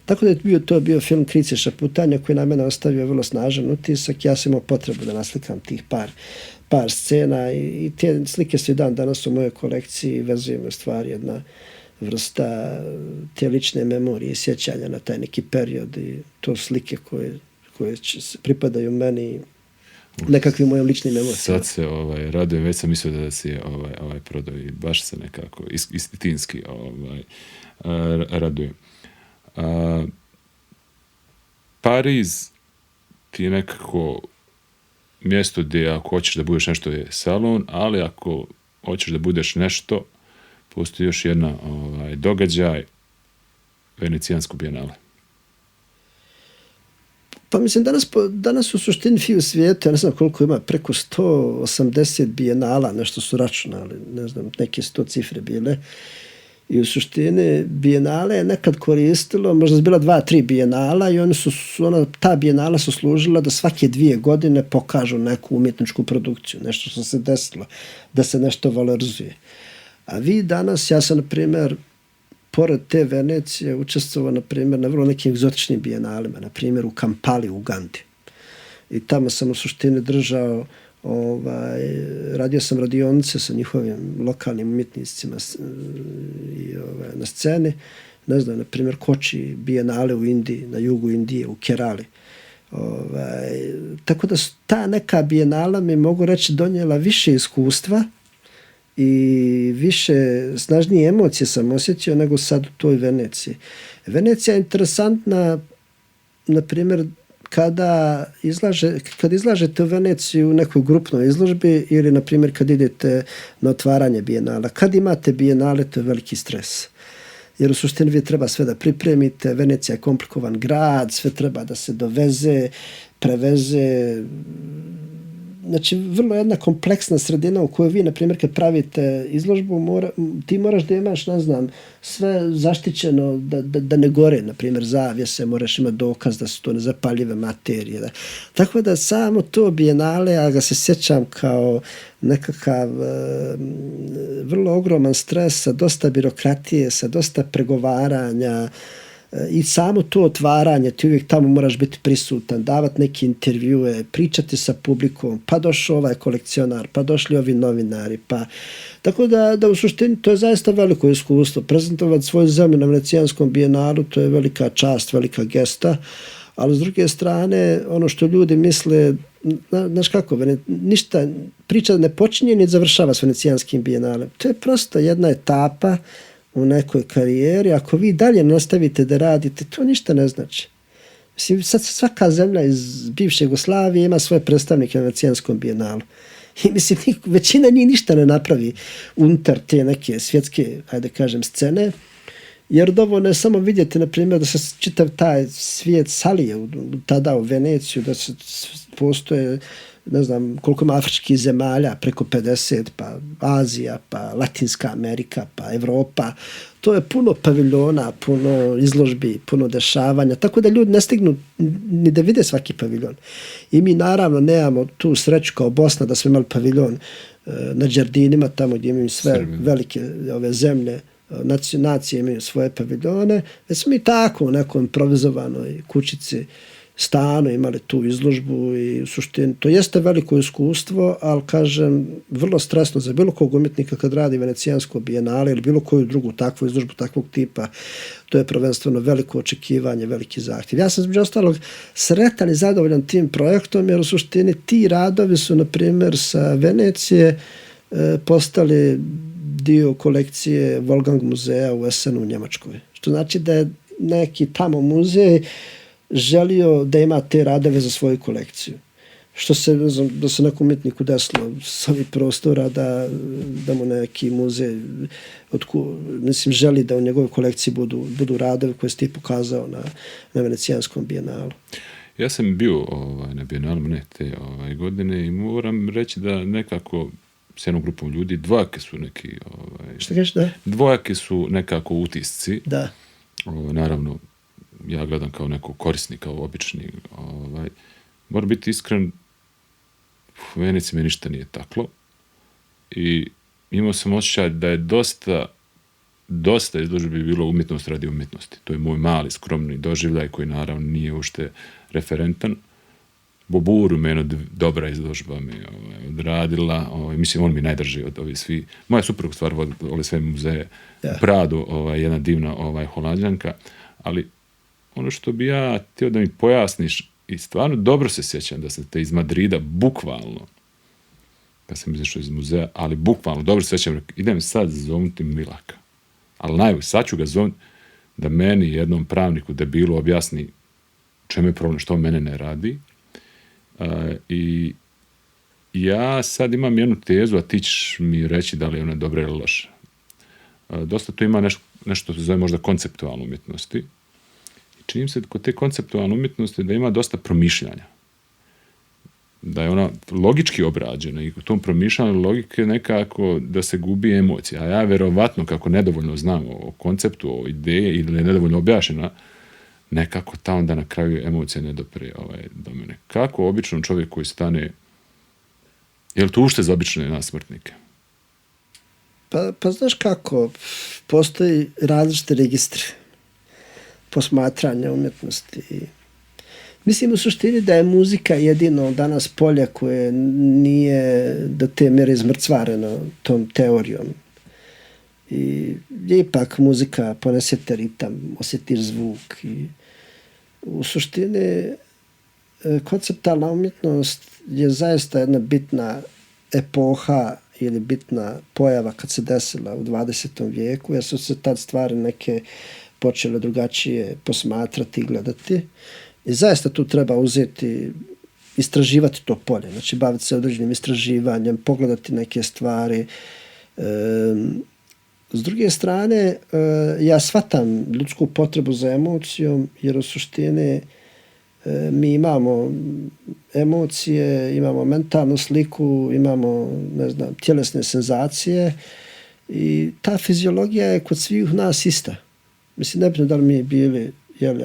Tako da je to bio film Kriciša putanja koji na mene ostavio vrlo snažan utisak. Ja sam imao potrebu da naslikam tih par scena i te slike su i dan danas u mojoj kolekciji i vezujem u stvari jedna vrsta te lične memorije i sjećanja na taj neki period i to slike koje pripadaju meni nekakvim mojim ličnim emocijama. Sad se radujem, već sam mislio da si je prodao i baš se nekako istinski radujem. Pariz ti je nekako mjesto gdje ako hoćeš da budeš nešto je salon, ali ako hoćeš da budeš nešto, postoji još jedna događaj venecijansku bijenale? Pa mislim, danas u suštini u svijetu, ja ne znam koliko ima, preko 180 bijenala, nešto su računali, ne znam, neke 100 cifre bile. I u suštini bijenale je nekad koristilo, možda je bila 2-3 bijenala i ta bijenala su služila da svake 2 godine pokažu neku umjetničku produkciju, nešto što se desilo, da se nešto valorizuje. A vi danas, ja sam, na primjer, pored te Venecije učestvovao, na primjer, na vrlo nekim egzotičnim bijenalima, na primjer u Kampali, u Ugandi. I tamo sam u suštini držao, radio sam radionice sa njihovim lokalnim umjetnicima na sceni. Ne znam, na primjer, Koči bijenale u Indiji, na jugu Indije, u Kerali. Tako da su ta neka bijenala, mi mogu reći, donijela više iskustva i više snažnije emocije sam osjetio nego sad u toj Veneciji. Venecija je interesantna, na primjer, kad izlažete u Veneciju u nekoj grupnoj izložbi ili, na primjer, kad idete na otvaranje bijenala. Kad imate bijenale, to je veliki stres. Jer u suštini vi treba sve da pripremite, Venecija je komplikovan grad, sve treba da se doveze, preveze. Znači, vrlo jedna kompleksna sredina u kojoj vi, na primjer, kad pravite izložbu, ti moraš da imaš, ne znam, sve zaštićeno da ne gore, na primjer, zavjese, moraš imati dokaz da su to nezapaljive materije. Da. Tako da samo to bijenale, ja ga se sjećam kao nekakav vrlo ogroman stres, sa dosta birokratije, sa dosta pregovaranja, i samo to otvaranje, ti uvijek tamo moraš biti prisutan, davati neke intervjue, pričati sa publikom, pa došao ovaj kolekcionar, pa došli ovi novinari, pa... Tako da u suštini to je zaista veliko iskustvo. Prezentovati svoju zemlju na Venecijanskom bijenalu, to je velika čast, velika gesta, ali s druge strane, ono što ljudi misle, znaš kako, ništa, priča ne počinje ni završava s Venecijanskim bijenalem. To je prosto jedna etapa u nekoj karijeri. Ako vi dalje nastavite da radite, to ništa ne znači. Mislim, sad svaka zemlja iz bivše Jugoslavije ima svoje predstavnike na Venecijanskom bijenalu. I mislim, većina njih ništa ne napravi unutar te neke svjetske, hajde kažem, scene, jer dovoljno je samo vidjeti, na primjer, da se čitav taj svijet salije tada u Veneciju, da se postoje, ne znam koliko ima afričkih zemalja, preko 50, pa Azija, pa Latinska Amerika, pa Evropa. To je puno paviljona, puno izložbi, puno dešavanja, tako da ljudi ne stignu ni da vide svaki paviljon. I mi naravno nemamo tu sreću kao Bosna da smo imali paviljon na Đerdinima, tamo gdje imaju sve velike ove zemlje, nacije imaju svoje paviljone, već smo mi tako u nekom improvizovanoj kućici, stanu imali tu izložbu i u suštini to jeste veliko iskustvo, ali kažem, vrlo stresno za bilo kog umjetnika kad radi Venecijansko bijenale ili bilo koju drugu takvu izložbu takvog tipa. To je prvenstveno veliko očekivanje, veliki zahtjev. Ja sam između ostalog sretan i zadovoljan tim projektom, jer u suštini ti radovi su, na primjer, sa Venecije postali dio kolekcije Wolfgang muzeja u Essenu u Njemačkoj. Što znači da je neki tamo muzej želio da ima te radove za svoju kolekciju. Što se, ne znam, da se nekom umjetniku desilo s ovih prostora da mu neki muzej mislim, želi da u njegovoj kolekciji budu radove koje si ti pokazao na Venecijanskom bijenalu. Ja sam bio na bijenalu te godine i moram reći da nekako s jednom grupom ljudi dvojake su neki... Što kažeš, da? Dvojake su nekako utisci. Da. Naravno, ja gledam kao neko korisnik, kao obični. Moram biti iskren, u Veneciji me ništa nije taklo i imao sam osjećaj da je dosta izložbi bilo umjetnost radi umjetnosti. To je moj mali, skromni doživljaj koji naravno nije ušte referentan. Boburu meno dobra izložba mi odradila. Mislim, on mi najdrži od ovih svi. Moja supruga stvar voli sve muzeje. U Pradu, jedna divna Holanđanka. Ali ono što bi ja htio da mi pojasniš, i stvarno dobro se sjećam da sam te iz Madrida bukvalno, kad sam izašao iz muzeja, ali bukvalno dobro se sjećam, idem sad zovnuti Milaka. Ali najbolje, sad ću ga zovnuti da meni, jednom pravniku, debilu, objasni čemu je problem, što mene ne radi. I ja sad imam jednu tezu, a ti ćeš mi reći da li je ona dobra ili loša. dosta tu ima nešto se zove možda konceptualne umjetnosti. I čini se kod te konceptualne umjetnosti da ima dosta promišljanja. Da je ona logički obrađena i u tom promišljanju logike nekako da se gubi emocija. A ja vjerovatno, kako nedovoljno znam o konceptu, o ideje ili je nedovoljno objašnjena, nekako ta onda na kraju emocija ne dopre do mene. Kako običnom čovjek koji stane, je li to ušte za obične nasmrtnike? Pa znaš kako, postoji različite registri posmatranja umjetnosti. Mislim u suštini da je muzika jedino danas polje koje nije do te mjere izmrcvareno tom teorijom. I ipak muzika ponesete ritam, osjetiš zvuk. I u suštini konceptualna umjetnost je zaista jedna bitna epoha ili bitna pojava kad se desila u 20. vijeku, jer su se tad stvari neke počele drugačije posmatrati i gledati. I zaista tu treba uzeti, istraživati to polje, znači baviti se određenim istraživanjem, pogledati neke stvari. S druge strane, ja shvatam ljudsku potrebu za emocijom, jer u suštini mi imamo emocije, imamo mentalnu sliku, imamo, ne znam, tjelesne senzacije i ta fiziologija je kod svih nas ista. Mislim, nebitno da li mi bili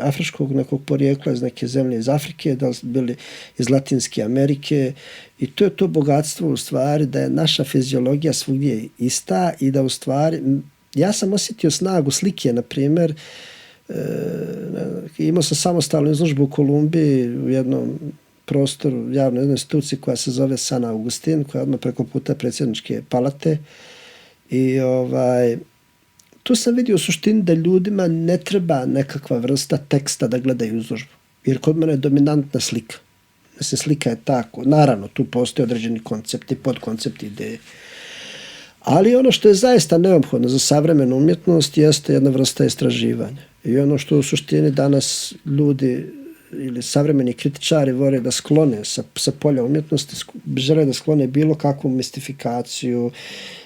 afričkog nekog porijekla iz neke zemlje iz Afrike, da li bili iz Latinske Amerike i to je to bogatstvo u stvari da je naša fiziologija svugdje ista i da u stvari, ja sam osjetio snagu slike, na primjer, imao sam samostalnu izložbu u Kolumbiji u jednom prostoru, javnoj jednoj instituciji koja se zove San Augustin, koja je odmah preko puta predsjedničke palate i tu sam vidio u suštini da ljudima ne treba nekakva vrsta teksta da gledaju izložbu. Jer kod mene je dominantna slika. Mislim, slika je tako. Naravno, tu postoje određeni koncepti, podkoncepti, ideje. Ali ono što je zaista neophodno za savremenu umjetnost jeste jedna vrsta istraživanja. I ono što u suštini danas ljudi ili savremeni kritičari vole da sklone sa polja umjetnosti, žele da sklone bilo kakvu mistifikaciju,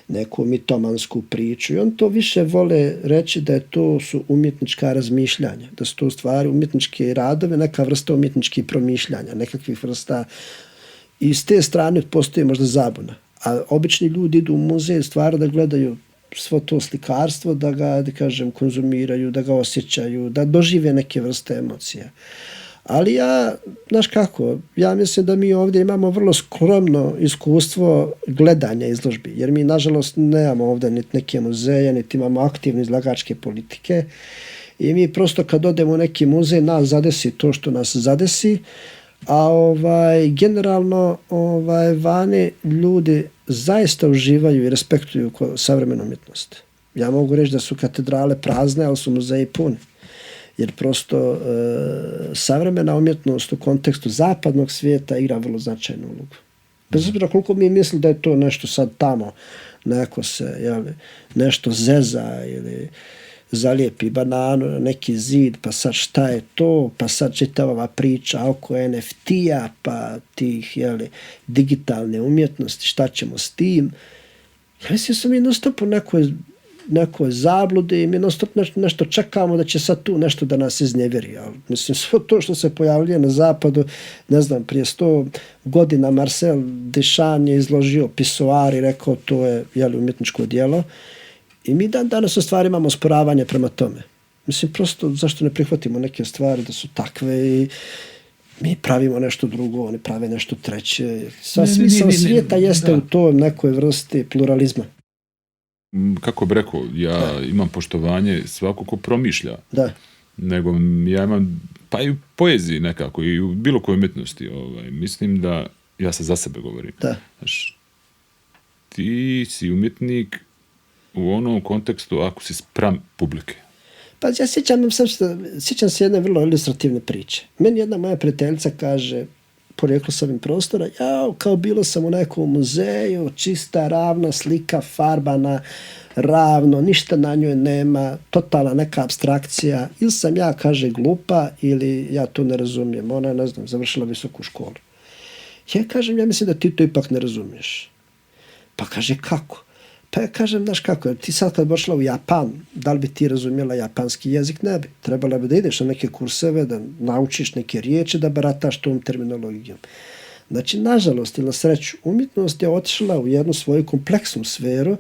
neku mitomansku priču. I on to više vole reći da je to su umjetnička razmišljanja, da su to u stvari umjetničke radove, neka vrsta umjetničkih promišljanja, nekakvih vrsta. I s te strane postoji možda zabuna. A obični ljudi idu u muzej stvari da gledaju svo to slikarstvo, da ga, da kažem, konzumiraju, da ga osjećaju, da dožive neke vrste emocija. Ali znaš kako, ja mislim da mi ovdje imamo vrlo skromno iskustvo gledanja izložbi, jer mi nažalost nemamo ovdje niti neke muzeje, niti imamo aktivne izlagačke politike i mi prosto kad odemo u neki muzej nas zadesi to što nas zadesi, a generalno vani ljudi zaista uživaju i respektuju savremenu umjetnost. Ja mogu reći da su katedrale prazne, ali su muzeji puni. Jer prosto savremena umjetnost u kontekstu zapadnog svijeta igra vrlo značajnu ulogu. Bez obzira koliko mi misli da je to nešto sad tamo, neko se nešto zeza ili zalijepi bananu na neki zid, pa sad šta je to, pa sad čitava priča oko NFT-a, pa tih digitalne umjetnosti, šta ćemo s tim. Ja mislim da sam mi nastupu nekoj zabludi i mi nešto čekamo da će sad tu nešto da nas iznevjeri. Mislim, sve to što se pojavljuje na zapadu, ne znam, prije 100 godina Marcel Duchamp je izložio pisoar i rekao to je umjetničko djelo. I mi danas u stvari imamo osporavanje prema tome. Mislim, prosto zašto ne prihvatimo neke stvari da su takve i mi pravimo nešto drugo, oni prave nešto treće. Smisao svijeta jeste u toj nekoj vrsti pluralizma. Kako bi rekao, ja imam poštovanje svako ko promišlja. Da. Nego ja imam, pa i u poeziji nekako, i u bilo kojoj umjetnosti. Mislim da, ja se za sebe govorim. Da. Znaš, ti si umjetnik u onom kontekstu ako si spram publike. Pa ja sjećam se jedne vrlo ilustrativne priče. Meni jedna moja prijateljica kaže, porijeklo s ovim prostora, kao bilo sam u nekom muzeju, čista, ravna slika, farbana, ravno, ništa na njoj nema, totalna neka apstrakcija, ili sam ja, kaže, glupa, ili ja to ne razumijem. Ona je, ne znam, završila visoku školu. Ja kažem, ja mislim da ti to ipak ne razumiješ. Pa kaže, kako? Pa ja kažem, znaš kako, ti sad kad bi došla u Japan, da li bi ti razumjela japanski jezik? Ne bi. Trebala bi da ideš na neke kurseve, da naučiš neke riječi, da barataš tom terminologijom. Znači, nažalost ili na sreću, umjetnost je otišla u jednu svoju kompleksnu sferu.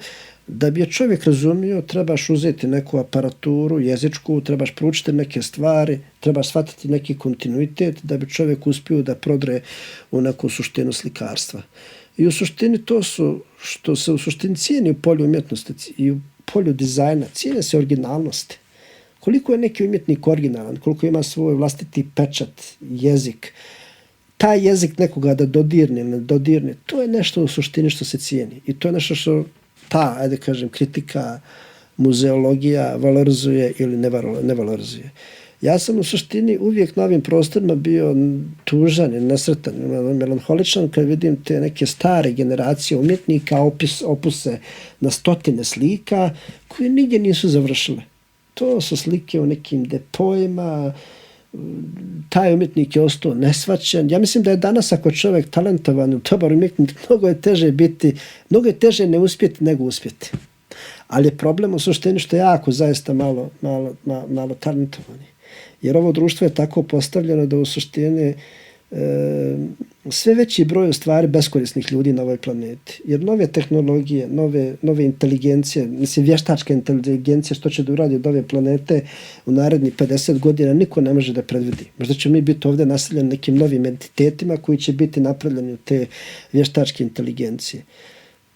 Da bi je čovjek razumio, trebaš uzeti neku aparaturu jezičku, trebaš proučiti neke stvari, trebaš shvatiti neki kontinuitet da bi čovjek uspio da prodre u neku suštinu slikarstva. I u suštini to su, što se u suštini cijeni u polju umjetnosti i u polju dizajna, cijene se originalnosti. Koliko je neki umjetnik originalan, koliko ima svoj vlastiti pečat, jezik, taj jezik nekoga da dodirne, ne dodirne, to je nešto u suštini što se cijeni. I to je nešto što ta, ajde kažem, kritika, muzeologija valorizuje ili ne valorizuje. Ja sam u suštini uvijek na ovim prostorima bio tužan i nesretan, melanholičan kad vidim te neke stare generacije umjetnika, opuse na stotine slika koje nigdje nisu završile. To su slike u nekim depoima, taj umjetnik je ostao nesvaćen. Ja mislim da je danas ako čovjek talentovan, dobar umjetnik, mnogo je teže ne uspjeti nego uspjeti. Ali je problem u suštini što je jako zaista malo talentovani. Jer ovo društvo je tako postavljeno da u suštini sve veći broj u stvari beskorisnih ljudi na ovoj planeti. Jer nove tehnologije, nove inteligencije, mislim vještačka inteligencija što će da uradi od ove planete u narednih 50 godina niko ne može da predvidi. Možda će mi biti ovdje naseljeni nekim novim entitetima koji će biti napravljeni od te vještačke inteligencije.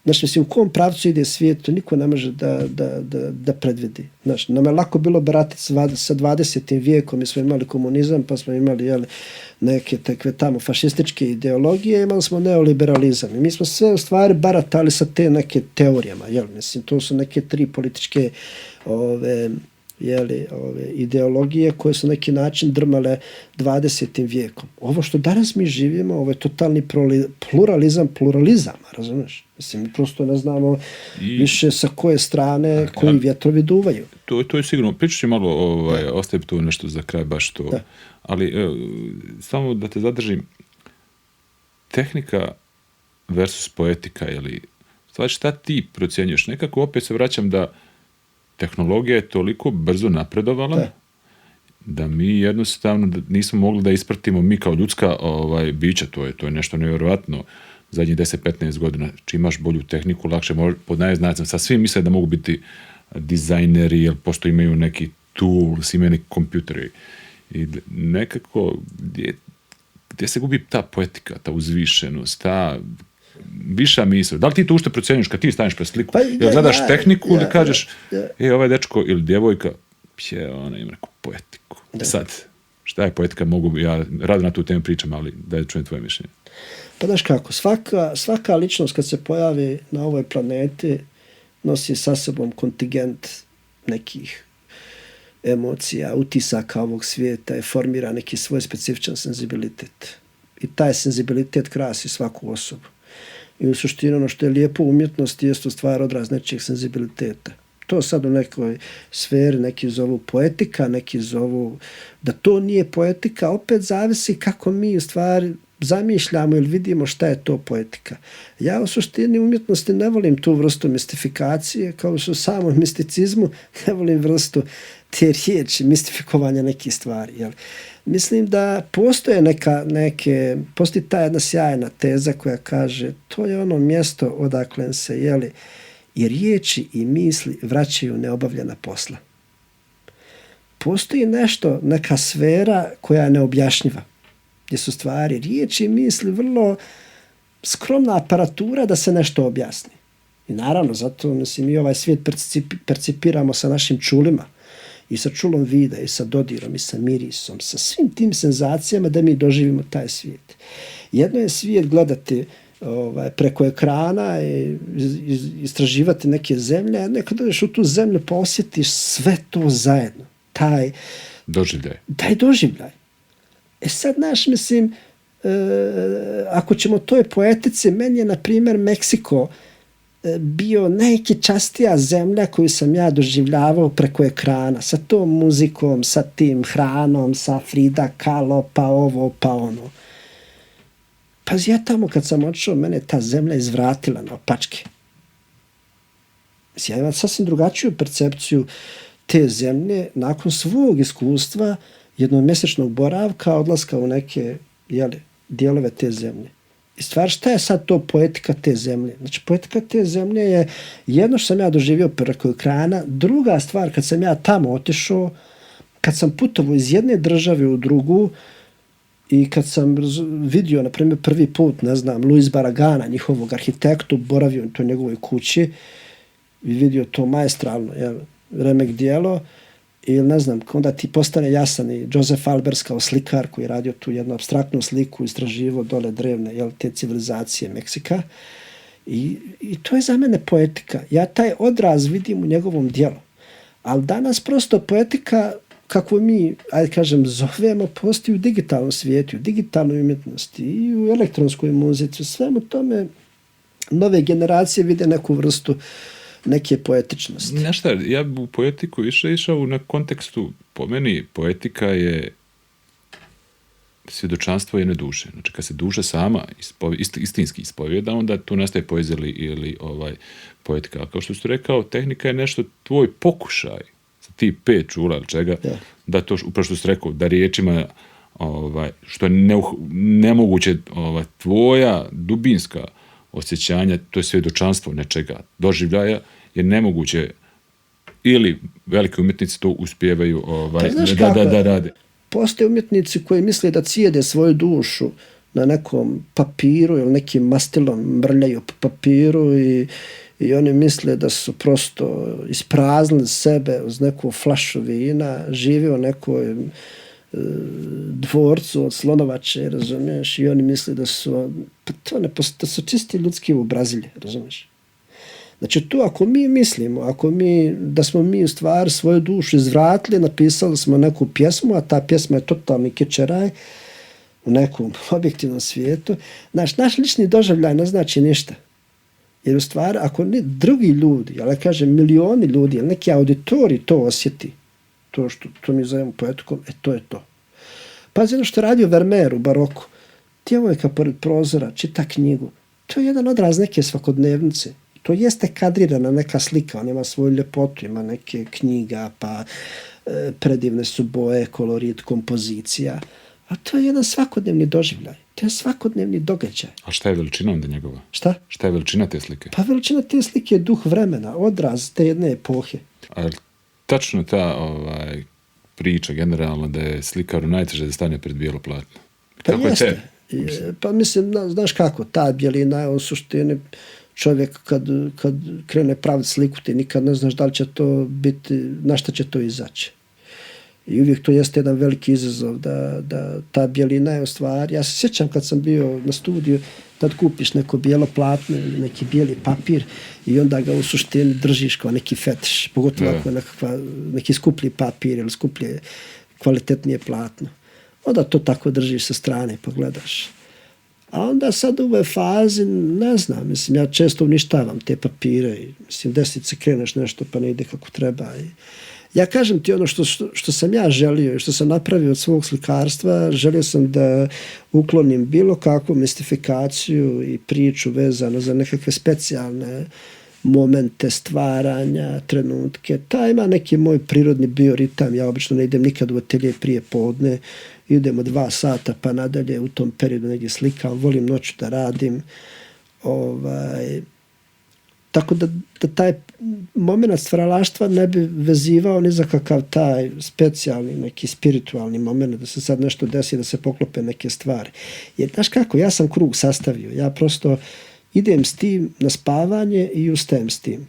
Znači, mislim, u kom pravcu ide svijet, to niko ne može da predvidi. Znači, nam je lako bilo baratiti sa 20. vijekom, mi smo imali komunizam, pa smo imali neke takve tamo fašističke ideologije, imali smo neoliberalizam. I mi smo sve u stvari baratali sa te neke teorijama. Mislim, to su neke 3 političke ideologije koje su na neki način drmale 20. vijekom. Ovo što danas mi živimo, ovo je totalni pluralizam, razumiješ? Mislim, prosto ne znamo više sa koje strane, koji vjetrovi duvaju. To je sigurno. Pričat ću malo, ostaje tu nešto za kraj, baš to. Da. Ali, samo da te zadržim, tehnika versus poetika, znači šta ti procjenjuješ? Nekako opet se vraćam da tehnologija je toliko brzo napredovala da mi jednostavno nismo mogli da ispratimo mi kao ljudska bića, to je nešto nevjerojatno. Zadnjih 10-15 godina, čim imaš bolju tehniku, lakše podnaje znacem. Sad svi misle da mogu biti dizajneri, jer pošto imaju neki tools, imaju neki kompjuteri. I nekako, gdje se gubi ta poetika, ta uzvišenost, ta viša misla. Da li ti to ušte procjenjuješ kad ti staneš pred sliku? Jel gledaš tehniku ili kažeš ovaj dečko ili djevojka ona ima neku poetiku. Sad, šta je poetika? Mogu ja rado na tu temu pričam, ali da čujem tvoje mišljenje. Pa znaš kako, svaka ličnost kad se pojavi na ovoj planeti nosi sa sobom kontingent nekih emocija, utisaka ovog svijeta i formira neki svoj specifičan senzibilitet. I taj senzibilitet krasi svaku osobu. I u suštini ono što je lijepo u umjetnosti jest u stvari odraz nečijeg senzibiliteta. To sad u nekoj sferi neki zovu poetika, neki zovu da to nije poetika, opet zavisi kako mi u stvari zamišljamo ili vidimo šta je to poetika. Ja u suštini umjetnosti ne volim tu vrstu mistifikacije, kao što u samom misticizmu ne volim vrstu te riječi, mistifikovanja nekih stvari. Jel? Mislim da postoji postoji ta jedna sjajna teza koja kaže to je ono mjesto odakle se i riječi i misli vraćaju neobavljena posla. Postoji neka sfera koja je neobjašnjiva, gdje su stvari, riječi i misli vrlo skromna aparatura da se nešto objasni. I naravno, zato mi ovaj svijet percipiramo sa našim čulima, i sa čulom vida, i sa dodirom, i sa mirisom, sa svim tim senzacijama da mi doživimo taj svijet. Jedno je svijet gledati preko ekrana i istraživati neke zemlje, a nekad dođeš u tu zemlju pa osjetiš sve to zajedno. Taj doživljaj. Sad, mislim, ako ćemo toj poetici, meni je, na primjer, Meksiko bio najčastija zemlja koju sam ja doživljavao preko ekrana, sa tom muzikom, sa tim hranom, sa Frida Kahlo, pa ovo, pa ono. Pazi, ja tamo kad sam otišao, mene ta zemlja izvratila na opačke. Mislim, ja imam sasvim drugačiju percepciju te zemlje nakon svog iskustva jednomjesečnog boravka, odlaska u neke dijelove te zemlje. I stvar, šta je sad to poetika te zemlje? Znači, poetika te zemlje je jedno što sam ja doživio preko ekrana, druga stvar, kad sam ja tamo otišao, kad sam putovao iz jedne države u drugu i kad sam vidio, na primjer, prvi put, ne znam, Luis Barragana, njihovog arhitektu, boravio u toj njegovoj kući i vidio to maestralno, remek dijelo, i ne znam, onda ti postane jasan i Josef Albers kao slikar koji je radio tu jednu apstraktnu sliku, istraživo dole drevne, te civilizacije Meksika. I to je za mene poetika. Ja taj odraz vidim u njegovom dijelu. Ali danas prosto poetika, kako mi, ajde kažem, zovemo, postoji u digitalnom svijetu, u digitalnoj umjetnosti i u elektronskoj muzici, u svemu tome nove generacije vide neku vrstu neke poetičnosti. Znaš šta, ja bi u poetiku išao na kontekstu, po meni poetika je svjedočanstvo jedne duše. Znači, kad se duša sama istinski ispovijeda, onda tu nastaje poezija ili poetika. A kao što si rekao, tehnika je nešto tvoj pokušaj, sa ti 5 čula ili čega, da to, upravo što si rekao, da riječima, što je nemoguće, tvoja dubinska osjećanja, to je svjedočanstvo nečega, doživljaja, je nemoguće, ili veliki umjetnici to uspijevaju da rade. Postoje umjetnici koji misle da cijede svoju dušu na nekom papiru ili nekim mastilom mrljaju po papiru i oni misle da su prosto ispraznili sebe uz neku flašu vina, žive u nekoj dvorcu od slonovače, razumiješ, i oni misle da su da su čisti ljudski obrazilje, razumiješ. Znači tu ako mi mislimo, da smo mi u stvari svoju dušu izvratili, napisali smo neku pjesmu, a ta pjesma je totalni kičeraj u nekom objektivnom svijetu, naš lični doživljaj ne znači ništa. Jer u stvari, ako ne drugi ljudi, ali kažem milioni ljudi, ili neki auditori to osjeti, to mi zovemo poetikom, to je to. Pazi ono što je radio Vermeer u baroku. Djevojka pored prozora čita knjigu. To je jedan odraz neke svakodnevnice. To jeste kadrirana neka slika, on ima svoju ljepotu, ima neke knjiga, pa predivne su boje, kolorit, kompozicija. A to je jedan svakodnevni doživljaj. To je svakodnevni događaj. A šta je veličina onda njegova? Šta? Šta je veličina te slike? Pa veličina te slike je duh vremena, odraz te jedne epohe. A tačno ta priča generalno da je slikaru najteže da stane pred bijelo platno? Pa jeste. Pa mislim, znaš kako, ta bjelina je u suštini čovjek kad krene praviti sliku, ti nikad ne znaš da li će to biti, na šta će to izaći. I uvijek to jeste jedan veliki izazov da ta bjelina je u stvari. Ja se sjećam kad sam bio na studiju, tad kupiš neko bijelo platno ili neki bijeli papir i onda ga u suštini držiš kao neki fetiš, pogotovo ako je neki skuplji papir ili skuplje kvalitetnije platno. Onda to tako držiš sa strane, pogledaš. A onda sad u ovoj fazi, ne znam, mislim, ja često uništavam te papire i mislim, desit se kreneš nešto pa ne ide kako treba. I ja kažem ti ono što sam ja želio i što sam napravio od svog slikarstva, želio sam da uklonim bilo kakvu mistifikaciju i priču vezano za nekakve specijalne momente stvaranja, trenutke. Ta ima neki moj prirodni bioritam, ja obično ne idem nikad u atelje prije podne, idemo 2 sata pa nadalje, u tom periodu negdje slikam, volim noću da radim. Tako da taj moment stvaralaštva ne bi vezivao ni za kakav taj specijalni, neki spiritualni moment, da se sad nešto desi, da se poklope neke stvari. Jer, znaš kako, ja sam krug sastavio, ja prosto idem s tim na spavanje i ustajem s tim.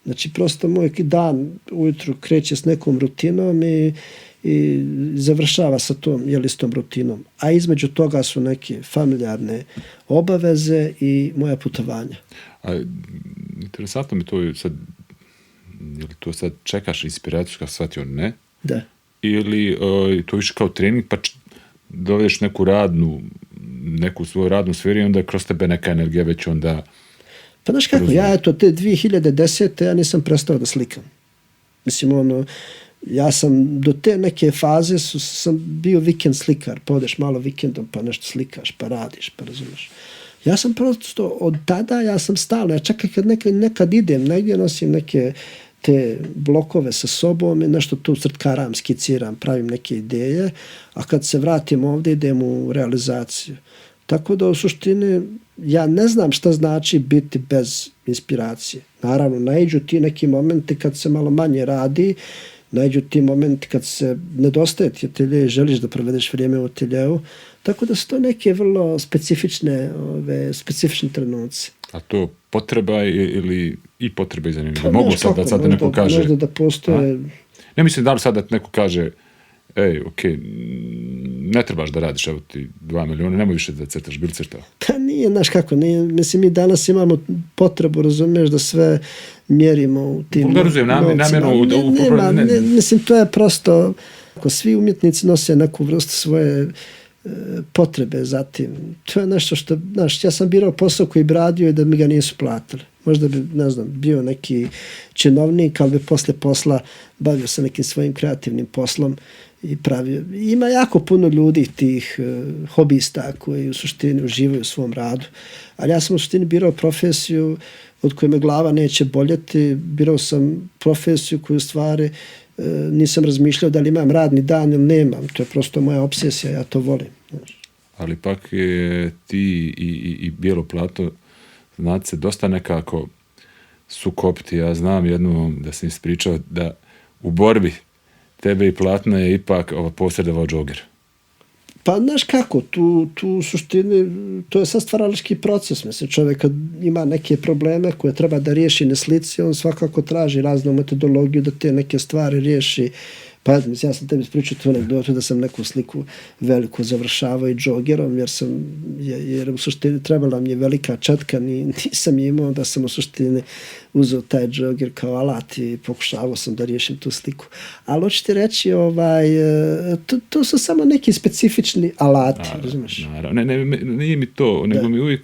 Znači, prosto moj dan ujutru kreće s nekom rutinom i završava sa tom istom rutinom. A između toga su neke familijarne obaveze i moja putovanja. A interesantno mi to je sad, je li to sad čekaš inspiraciju kad shvatio ne? Da. Ili to više kao trening pa dovedeš neku svoju radnu sferu i onda kroz tebe neka energija već onda... Pa znaš kako, ja te 2010. ja nisam prestao da slikam. Mislim, ja sam do te neke faze sam bio vikend slikar, pa odeš malo vikendom pa nešto slikaš, pa radiš, pa razumiješ. Ja sam prosto od tada, ja sam stalno, ja čak i kad nekad idem negdje, nosim neke te blokove sa sobom i nešto tu crtkaram, skiciram, pravim neke ideje, a kad se vratim ovdje idem u realizaciju. Tako da u suštini ja ne znam šta znači biti bez inspiracije. Naravno, naiđu ti neki momenti kad se malo manje radi, naiđu ti momenti kad se nedostaje ti atelje i želiš da provedeš vrijeme u ateljevu. Tako da su to neke vrlo specifične trenuci. A to potreba ili i potreba i zanimljivo? Mogu sad da sad neko kaže... Možda da postoje... Ne mislim da li sad da neko kaže ne trebaš da radiš, evo ti 2 miliona, nemoj više da crtaš, bil crtao. Pa nije, znaš kako, nije, mislim, mi danas imamo potrebu, razumiješ, da sve mjerimo u tim vulgarizujem namjerno. Mislim, to je prosto, ako svi umjetnici nose neku vrstu svoje potrebe za tim. To je nešto što, znaš, ja sam birao posao koji bi radio i da mi ga nisu platili. Možda bi, ne znam, bio neki činovnik, ali bi posle posla bavio se nekim svojim kreativnim poslom i pravio. Ima jako puno ljudi tih hobista koji u suštini uživaju u svom radu. Ali ja sam u suštini birao profesiju od koje me glava neće boljeti. Birao sam profesiju koju u stvari nisam razmišljao da li imam radni dan ili nemam. To je prosto moja obsesija, ja to volim. Ali pak je ti i bijelo plato, znate se, dosta nekako sukopiti. Ja znam jednu, da sam ispričao, da u borbi tebe i platna je ipak posredovao džoger. Pa, znaš kako, tu u suštini, to je sad stvaralački proces. Mislim, čovjek kad ima neke probleme koje treba da riješi na slici, on svakako traži raznu metodologiju da te neke stvari riješi. Pa, mislim, ja sam tebi ispričao tu anegdotu da sam neku sliku veliku završavao i džogerom, jer u suštini trebala mi je velika četka, nisam je imao, da sam u suštini uzeo taj džoger kao alat i pokušavao sam da riješim tu sliku. Ali hoću ti reći, to su samo neki specifični alati, razumiješ? Naravno, nije mi to, nego mi uvijek,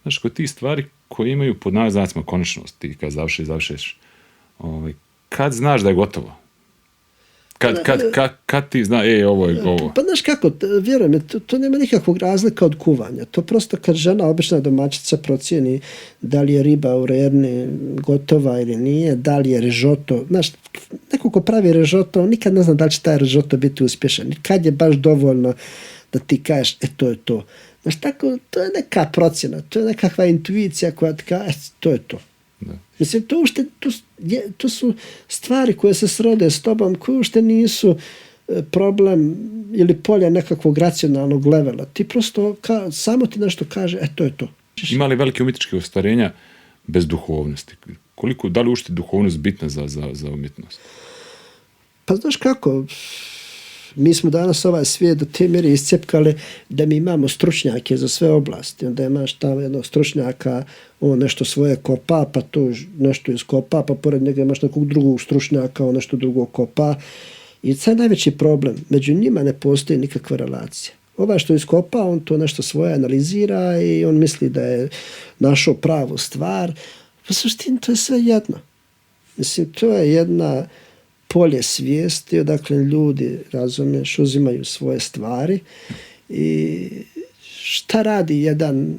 znaš, kod tih stvari koje imaju pod naznacima konačnost, ti kad završeš, kad znaš da je gotovo? Kad ti zna, ovo je ovo? Pa znaš kako, vjerujem, to nema nikakvog razlika od kuvanja. To prosto kad žena, obična domaćica, procijeni da li je riba u rerni gotova ili nije, da li je režoto. Znaš, neko ko pravi režoto, nikad ne zna da li će taj režoto biti uspješan. Kad je baš dovoljno da ti kažeš, to je to. Znaš, tako, to je neka procjena, to je nekakva intuicija koja ti kaže, to je to. Da. Mislim, to su stvari koje se srode s tobom, koje ušte nisu problem ili polje nekakvog racionalnog levela. Ti prosto samo ti nešto kaže, to je to. Ima li velike umjetničke ostvarenja bez duhovnosti? Da li ušte duhovnost bitna za umjetnost? Pa znaš kako, mi smo danas ovaj svijet do te mjere iscijepkali da mi imamo stručnjake za sve oblasti. Onda imaš tamo jednog stručnjaka, on nešto svoje kopa, pa to nešto iskopa, pa pored njega imaš nekog drugog stručnjaka, on nešto drugo kopa. I sad je najveći problem. Među njima ne postoji nikakva relacija. Ovaj što iskopa, on to nešto svoje analizira i on misli da je našao pravu stvar. U suštini to je sve jedno. Mislim, to je jedna polje svijesti, odakle ljudi, razumiješ, uzimaju svoje stvari i šta radi jedan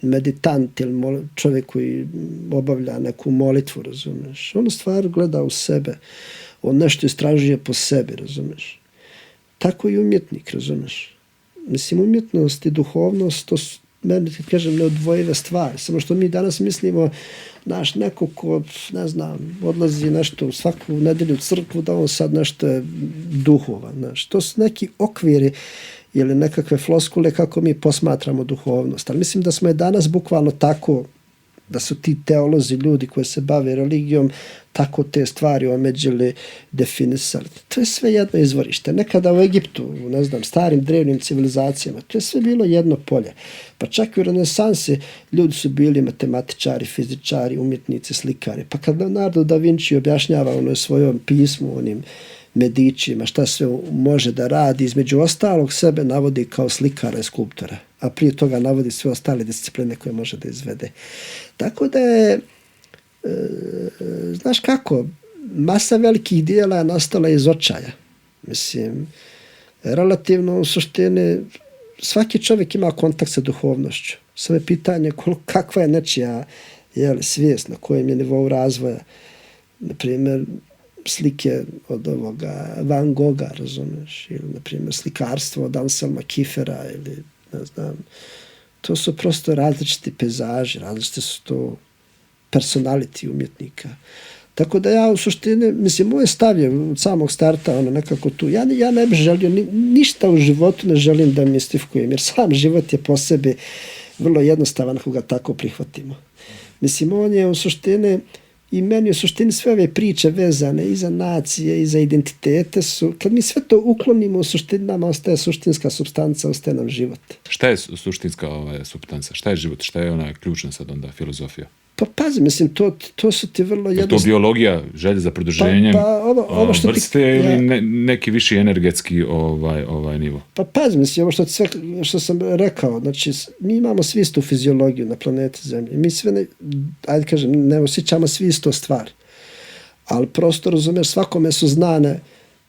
meditant ili čovjek koji obavlja neku molitvu, razumiješ. On u stvari gleda u sebe, on nešto istražuje po sebi, razumiješ. Tako i umjetnik, razumiješ. Mislim, umjetnost i duhovnost, to su, meni ti kažem, neodvojive stvari. Samo što mi danas mislimo, naš neko ko, ne znam, odlazi nešto svaku nedjelju u crkvu, da on sad nešto je duhovan. Znaš. To su neki okviri ili nekakve floskule kako mi posmatramo duhovnost. Ali mislim da smo je danas bukvalno tako, da su ti teolozi, ljudi koji se bave religijom, tako te stvari omeđili, definisali. To je sve jedno izvorište. Nekada u Egiptu, ne znam, starim drevnim civilizacijama, to je sve bilo jedno polje. Pa čak i u renesansi ljudi su bili matematičari, fizičari, umjetnici, slikari. Pa kad Leonardo da Vinci objašnjava svojom pismu, onim Medićima, šta sve može da radi, između ostalog sebe navodi kao slikara i skulptora, a prije toga navodi sve ostale discipline koje može da izvede. Tako da je, znaš kako, masa velikih dijela je nastala iz očaja. Mislim, relativno u suštini svaki čovjek ima kontakt sa duhovnošću. Samo je pitanje kakva je nečija svijest, na kojem je nivou razvoja. Na primjer, slike od ovoga Van Gogha, razumiješ, ili na primjer slikarstvo od Anselma Kiefera, ili ne znam, to su prosto različiti pejzaži, različiti su to personality umjetnika. Tako da ja u suštini, mislim, moj stav je od samog starta nekako tu. Ja ne bih želio, ništa u životu ne želim da mistifikujem, jer sam život je po sebi vrlo jednostavan ako ga tako prihvatimo. Mislim, on je u suštini, i meni u suštini sve ove priče vezane i za nacije i za identitete su, kad mi sve to uklonimo, u suštini nama ostaje suštinska supstanca, ostaje nam život. Šta je suštinska supstanca? Šta je život? Šta je ona ključna sad onda filozofija? Pa pazi, mislim, to su ti vrlo jednostavno. Je to biologija, želje za produženjem ovo što vrste ili neki viši energetski nivo? Pa pazi, mislim, ovo što sam rekao, znači, mi imamo svi istu fiziologiju na planeti Zemlji. Mi sve, ne osjećamo svi isto stvari. Ali prosto, razumiješ, svakome su znane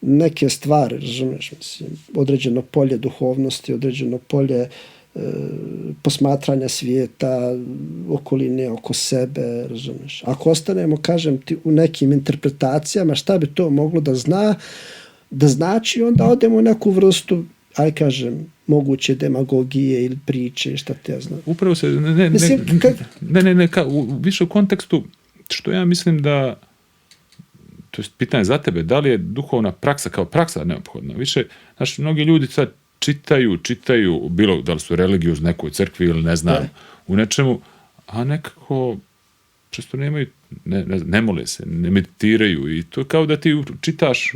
neke stvari, razumiješ, mislim, određeno polje duhovnosti, određeno polje posmatranja svijeta, okoline oko sebe, razumiješ. Ako ostanemo, kažem ti, u nekim interpretacijama šta bi to moglo da znači, onda odemo u neku vrstu, moguće demagogije ili priče, šta te ja znam. Upravo se, više u kontekstu, što ja mislim da, to je pitanje za tebe, da li je duhovna praksa kao praksa neophodna? Više, znači, mnogi ljudi sad čitaju, bilo da li su religiju u nekoj crkvi ili ne znam, u nečemu, a nekako često nemaju, ne mole se, ne meditiraju i to je kao da ti čitaš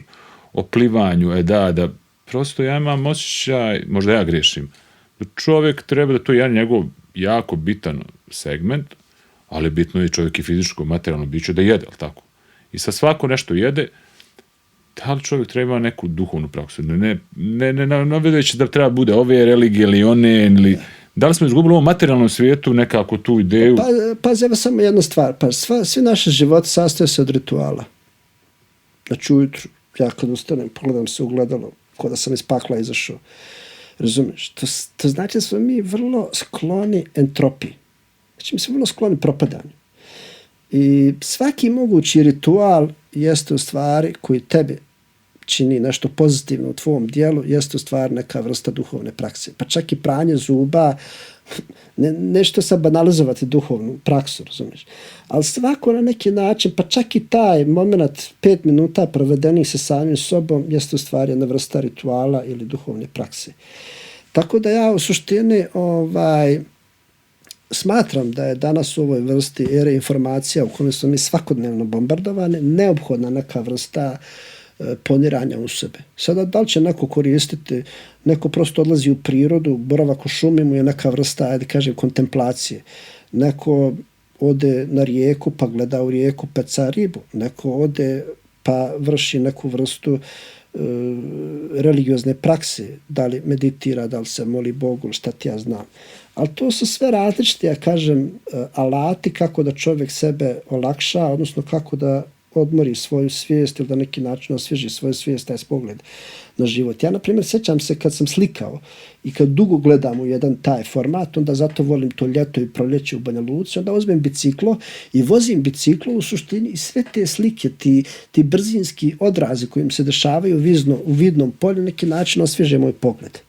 o plivanju, da prosto ja imam osjećaj, možda ja griješim, da čovjek treba da to je jedan njegov jako bitan segment, ali bitno je čovjek i fizičko, materijalno biće da jede, ali tako? I sad svako nešto jede, da li čovjek treba neku duhovnu praksu? Ne navedeći da treba bude ove religije ili one, ili da li smo izgubili u ovom materijalnom svijetu nekako tu ideju? Pa evo samo jedna stvar. Svi naši životi sastoje se od rituala. Znači ujutru, ja kad ustanem, pogledam se u gledalo, ko da sam iz pakla izašao. Razumiješ? To znači da smo mi vrlo skloni entropiji. Znači mi smo vrlo skloni propadanju. I svaki mogući ritual jeste u stvari koji tebi čini nešto pozitivno u tvom dijelu, jeste u stvari neka vrsta duhovne prakse. Pa čak i pranje zuba, nešto sad banalizovati duhovnu praksu, razumiješ. Ali svako na neki način, pa čak i taj moment 5 minuta provedenih sa samim sobom jeste u stvari jedna vrsta rituala ili duhovne prakse. Tako da ja u suštini smatram da je danas u ovoj vrsti ere informacija u kojoj smo mi svakodnevno bombardovani neophodna neka vrsta poniranja u sebe. Sada da li će neko koristiti, neko prosto odlazi u prirodu, boravak u šumi mu je neka vrsta, kontemplacije. Neko ode na rijeku pa gleda u rijeku, peca ribu. Neko ode pa vrši neku vrstu religiozne prakse, da li meditira, da li se moli Bogu, šta ti ja znam. Ali to su sve različite, alati kako da čovjek sebe olakša, odnosno kako da odmori svoju svijest ili da neki način osvježi svoju svijest, taj pogled na život. Ja, na primjer, sjećam se kad sam slikao i kad dugo gledam u jedan taj format, onda zato volim to ljeto i proljeće u Banja Luci, onda uzmem biciklo i vozim biciklo u suštini i sve te slike, ti brzinski odrazi kojim se dešavaju u vidnom polju, neki način osvježe moj pogled.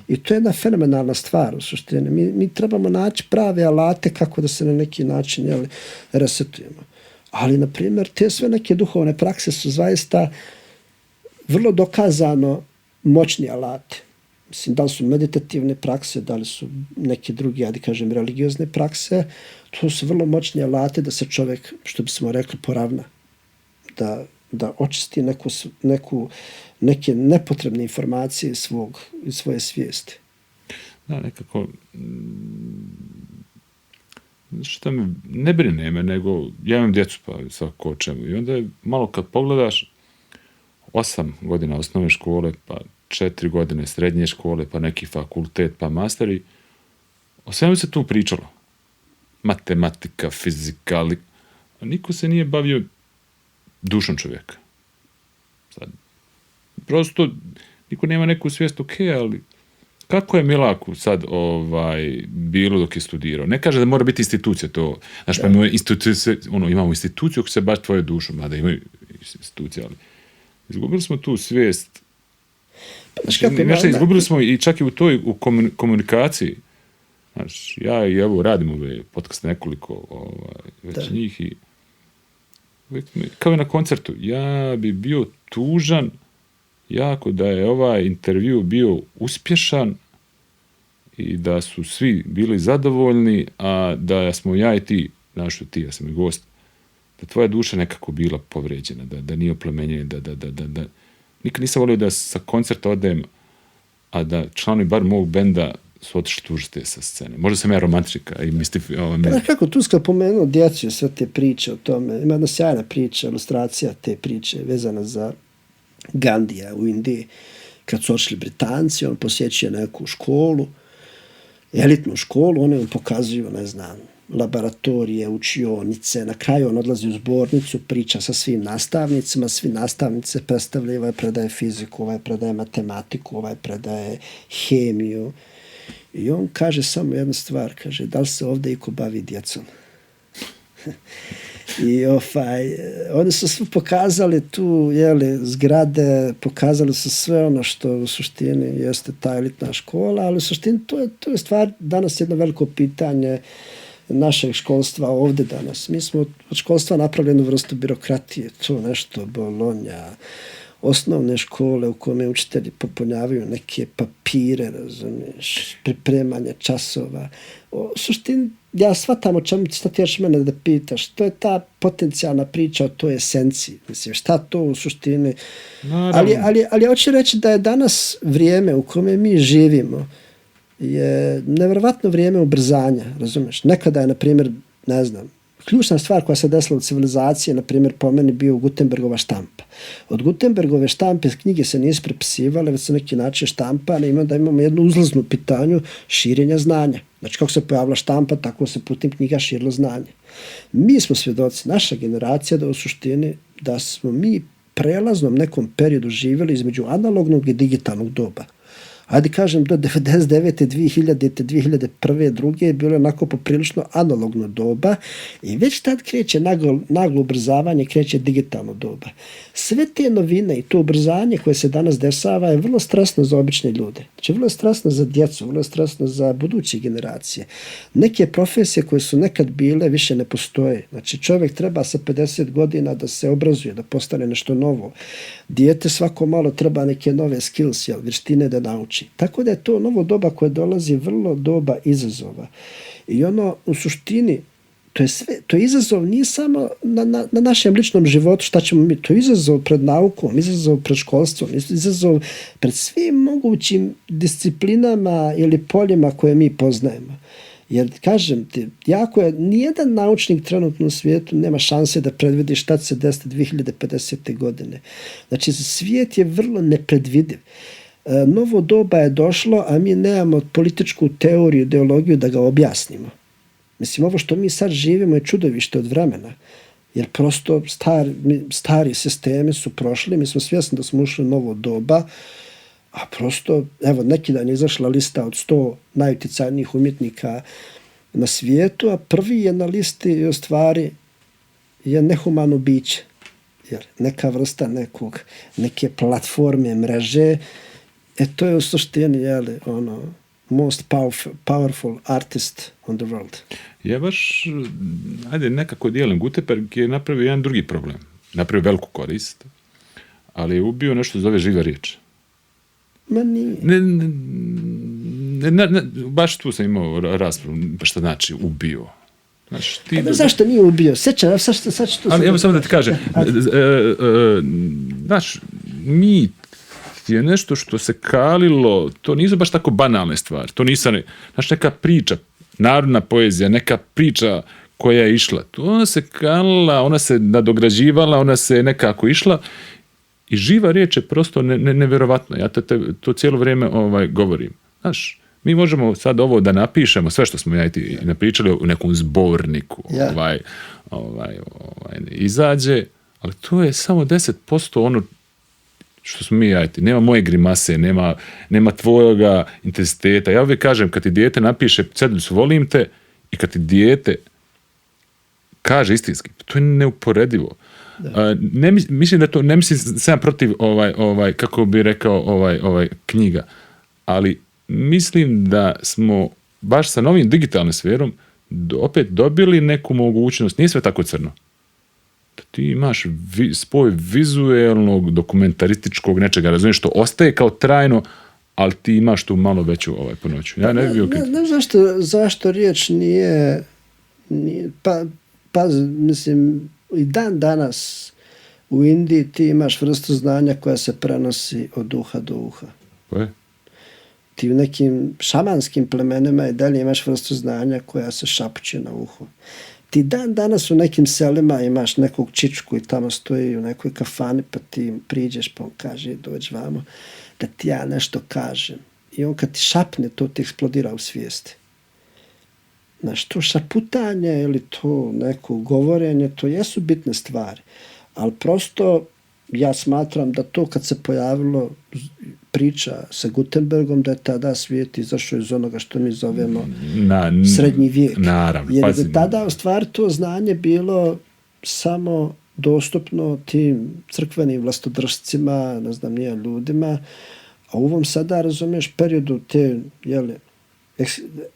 I to je jedna fenomenalna stvar u suštini. Mi trebamo naći prave alate kako da se na neki način resetujemo. Ali, na primjer, te sve neke duhovne prakse su zaista vrlo dokazano moćni alati. Mislim, da li su meditativne prakse, da li su neke druge, religiozne prakse, to su vrlo moćni alati da se čovjek, što bismo rekli, poravna. Da očisti neke nepotrebne informacije iz svoje svijesti. Da, nekako što me ne brine me, nego ja imam djecu pa svako o čemu. I onda malo kad pogledaš 8 godina osnovne škole, pa 4 godine srednje škole, pa neki fakultet, pa masteri, o svemu se tu pričalo. Matematika, fizika, a niko se nije bavio dušom čovjeka. Sad, prosto niko nema neku svijest, ali kako je Milaku sad bilo dok je studirao? Ne kaže da mora biti institucija to. Znaš, pa imamo instituciju koja se baš tvoje dušu, mada imaju institucije, ali izgubili smo tu svijest. Izgubili smo i čak i u toj komunikaciji. Znaš, ja i evo radim ove podcast nekoliko već njih i kao i na koncertu, ja bi bio tužan jako da je ovaj intervju bio uspješan i da su svi bili zadovoljni, a da smo ja i ti, ja sam i gost, da tvoja duša nekako bila povređena, da nije oplemenjena, da nikad nisam volio da sa koncerta odem, a da članovi bar mog benda su otišli tužite sa scene. Možda sam ja romantika i kako tu ska pomenuo djecu sve te priče o tome. Ima jedna sjajna priča, ilustracija te priče vezana za Gandija u Indiji. Kad su ošli Britanci, on posjećuje neku školu, elitnu školu, oni mu pokazuju, ne znam, laboratorije, učionice, na kraju on odlazi u zbornicu, priča sa svim nastavnicima, svi nastavnice predstavljaju, ovaj predaje fiziku, ovaj predaje matematiku, ovaj predaje hemiju. I on kaže samo jednu stvar, kaže, da li se ovdje iko bavi djecom? I oni su sve pokazali tu, zgrade, pokazali su sve ono što u suštini jeste ta elitna škola, ali u suštini to je stvar danas jedno veliko pitanje našeg školstva ovdje danas. Mi smo od školstva napravili jednu vrstu birokratije, to nešto Bolonja, osnovne škole u kome učitelji popunjavaju neke papire, razumiješ, pripremanje časova. U suštini, ja shvatam o čemu šta ti još mene da pitaš. To je ta potencijalna priča o toj esenciji. Mislim, šta to u suštini... Ali hoću reći da je danas vrijeme u kome mi živimo je nevjerovatno vrijeme ubrzanja, razumiješ. Nekada je, na primjer, ne znam, ključna stvar koja se desila u civilizaciji, na primjer, po meni bio Gutenbergova štampa. Od Gutenbergove štampe knjige se nisu prepisivale, već su neki način štampane, da imamo jednu uzlaznu pitanju širenja znanja. Znači, kako se pojavila štampa, tako se putem knjiga širilo znanje. Mi smo svjedoci, naša generacija, da u suštini, da smo mi prelaznom nekom periodu živjeli između analognog i digitalnog doba. Ajde kažem, do 99. 2000. 2001. 2002. je bilo onako poprilično analogno doba i već tad kreće naglo ubrzavanje, kreće digitalno doba. Sve te novine i to ubrzanje koje se danas dešava je vrlo stresno za obične ljude. Znači, vrlo stresno za djecu, vrlo stresno za buduće generacije. Neke profesije koje su nekad bile više ne postoje. Znači, čovjek treba sa 50 godina da se obrazuje, da postane nešto novo. Dijete svako malo treba neke nove skills, vještine da nauči. Tako da je to novo doba koje dolazi vrlo doba izazova. I ono, u suštini, to je izazov nije samo na našem ličnom životu, šta ćemo mi, to je izazov pred naukom, izazov pred školstvom, izazov pred svim mogućim disciplinama ili poljima koje mi poznajemo. Jer, kažem ti, jako je, nijedan naučnik trenutno u svijetu nema šanse da predvidi šta će se desiti 2050. godine. Znači, svijet je vrlo nepredvidiv. Novo doba je došlo, a mi nemamo političku teoriju, ideologiju da ga objasnimo. Mislim, ovo što mi sad živimo je čudovište od vremena. Jer prosto stari sistemi su prošli, mi smo svjesni da smo ušli u novo doba, a prosto, evo, neki dan je izašla lista od 100 najuticajnijih umjetnika na svijetu, a prvi je na listi u stvari je nehumano biće. Jer neka vrsta neke platforme, mreže, to je u suštini, most powerful artist on the world. Ja baš, nekako dijelim. Gutenberg je napravio jedan drugi problem. Napravio veliku korist, ali je ubio nešto zove živa riječ. Ma nije. Baš tu sam imao raspravu, što znači ubio. Znaš, zašto nije ubio? Sjećam, sad ću to... Ali evo samo da ti kažem, znaš, mi je nešto što se kalilo, to nisu baš tako banalne stvari, to nisu, znaš, neka priča, narodna poezija, neka priča koja je išla, ona se kalila, ona se nadograđivala, ona se nekako išla i živa riječ je prosto nevjerovatno. Ja to cijelo vrijeme govorim. Znaš, mi možemo sad ovo da napišemo, sve što smo ja i ti napričali u nekom zborniku, izađe, ali to je samo 10% ono što smo mi jajti. Nema moje grimase, nema tvojega intenziteta. Ja uvijek kažem, kad ti dijete napiše ceduljicu volim te i kad ti dijete kaže istinski, to je neuporedivo. Mislim da to, ne mislim sam protiv kako bi rekao knjiga, ali mislim da smo baš sa novim digitalnom sferom opet dobili neku mogućnost, nije sve tako crno. Da ti imaš spoj vizuelnog, dokumentarističkog nečega, razumiješ, što ostaje kao trajno, ali ti imaš tu malo veću punoću. Ja ne bi bio zašto riječ nije pa mislim, i dan danas u Indiji ti imaš vrstu znanja koja se prenosi od uha do uha. Koje? Ti u nekim šamanskim plemenima i dalje imaš vrstu znanja koja se šapuće na uhu. Ti dan danas u nekim selima imaš nekog čičku i tamo stoji u nekoj kafani pa ti priđeš pa on kaže dođi vamo da ti ja nešto kažem. I on kad ti šapne to ti eksplodira u svijesti. Znaš, to šaputanje ili to neko govorenje, to jesu bitne stvari. Ali prosto ja smatram da to kad se pojavilo priča sa Gutenbergom, da je tada svijet izašao iz onoga što mi zovemo srednji vijek. Naravno. Jer je tada u stvari to znanje bilo samo dostupno tim crkvenim vlastodržcima, ne znam nije ljudima, a u ovom sada, razumiješ, periodu te,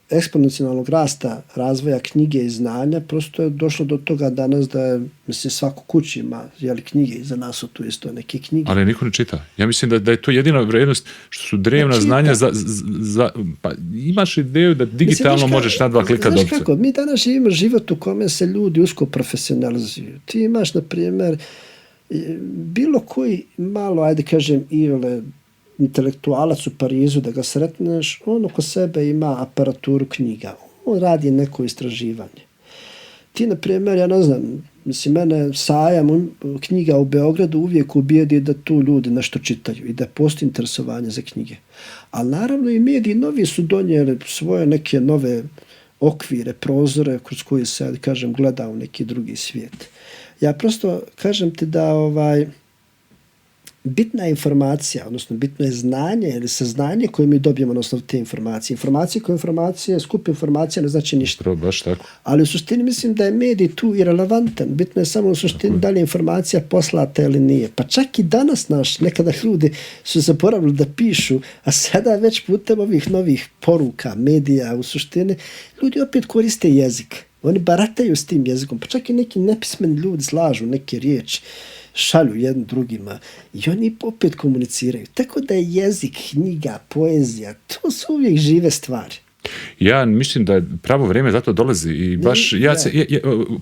eksponencijalnog rasta razvoja knjige i znanja, prosto je došlo do toga danas da je, mislim, svako kući ima knjige i za nas su tu isto neke knjige. Ali niko ne čita. Ja mislim da je to jedina vrijednost što su drevna znanja pa imaš ideju da digitalno možeš na 2 klika dobiti. Znaš kako, mi danas živimo život u kome se ljudi usko profesionalizuju. Ti imaš, na primjer, bilo koji malo, ajde kažem, intelektualac u Parizu da ga sretneš, on oko sebe ima aparaturu knjiga. On radi neko istraživanje. Ti, na primjer, ja ne znam, mislim, mene sajam knjiga u Beogradu uvijek ubijedi da tu ljudi nešto čitaju i da postoji interesovanje za knjige. Ali naravno i mediji novi su donijeli svoje neke nove okvire, prozore kroz koje se, kažem, gleda u neki drugi svijet. Ja prosto kažem ti da bitna je informacija, odnosno bitno je znanje ili saznanje koje mi dobijemo na osnovu te informacije. Skup informacija ne znači ništa. Baš tako. Ali u suštini mislim da je medij tu irelevantan. Bitno je samo u suštini da li je informacija poslata ili nije. Pa čak i danas nekada ljudi su zaboravili da pišu, a sada već putem ovih novih poruka, medija, u suštini, ljudi opet koriste jezik. Oni barataju s tim jezikom. Pa čak i neki nepismeni ljudi slažu neke riječi, šalju jednim drugima i oni opet komuniciraju. Tako da je jezik, knjiga, poezija, to su uvijek žive stvari. Ja mislim da je pravo vrijeme zato dolazi i baš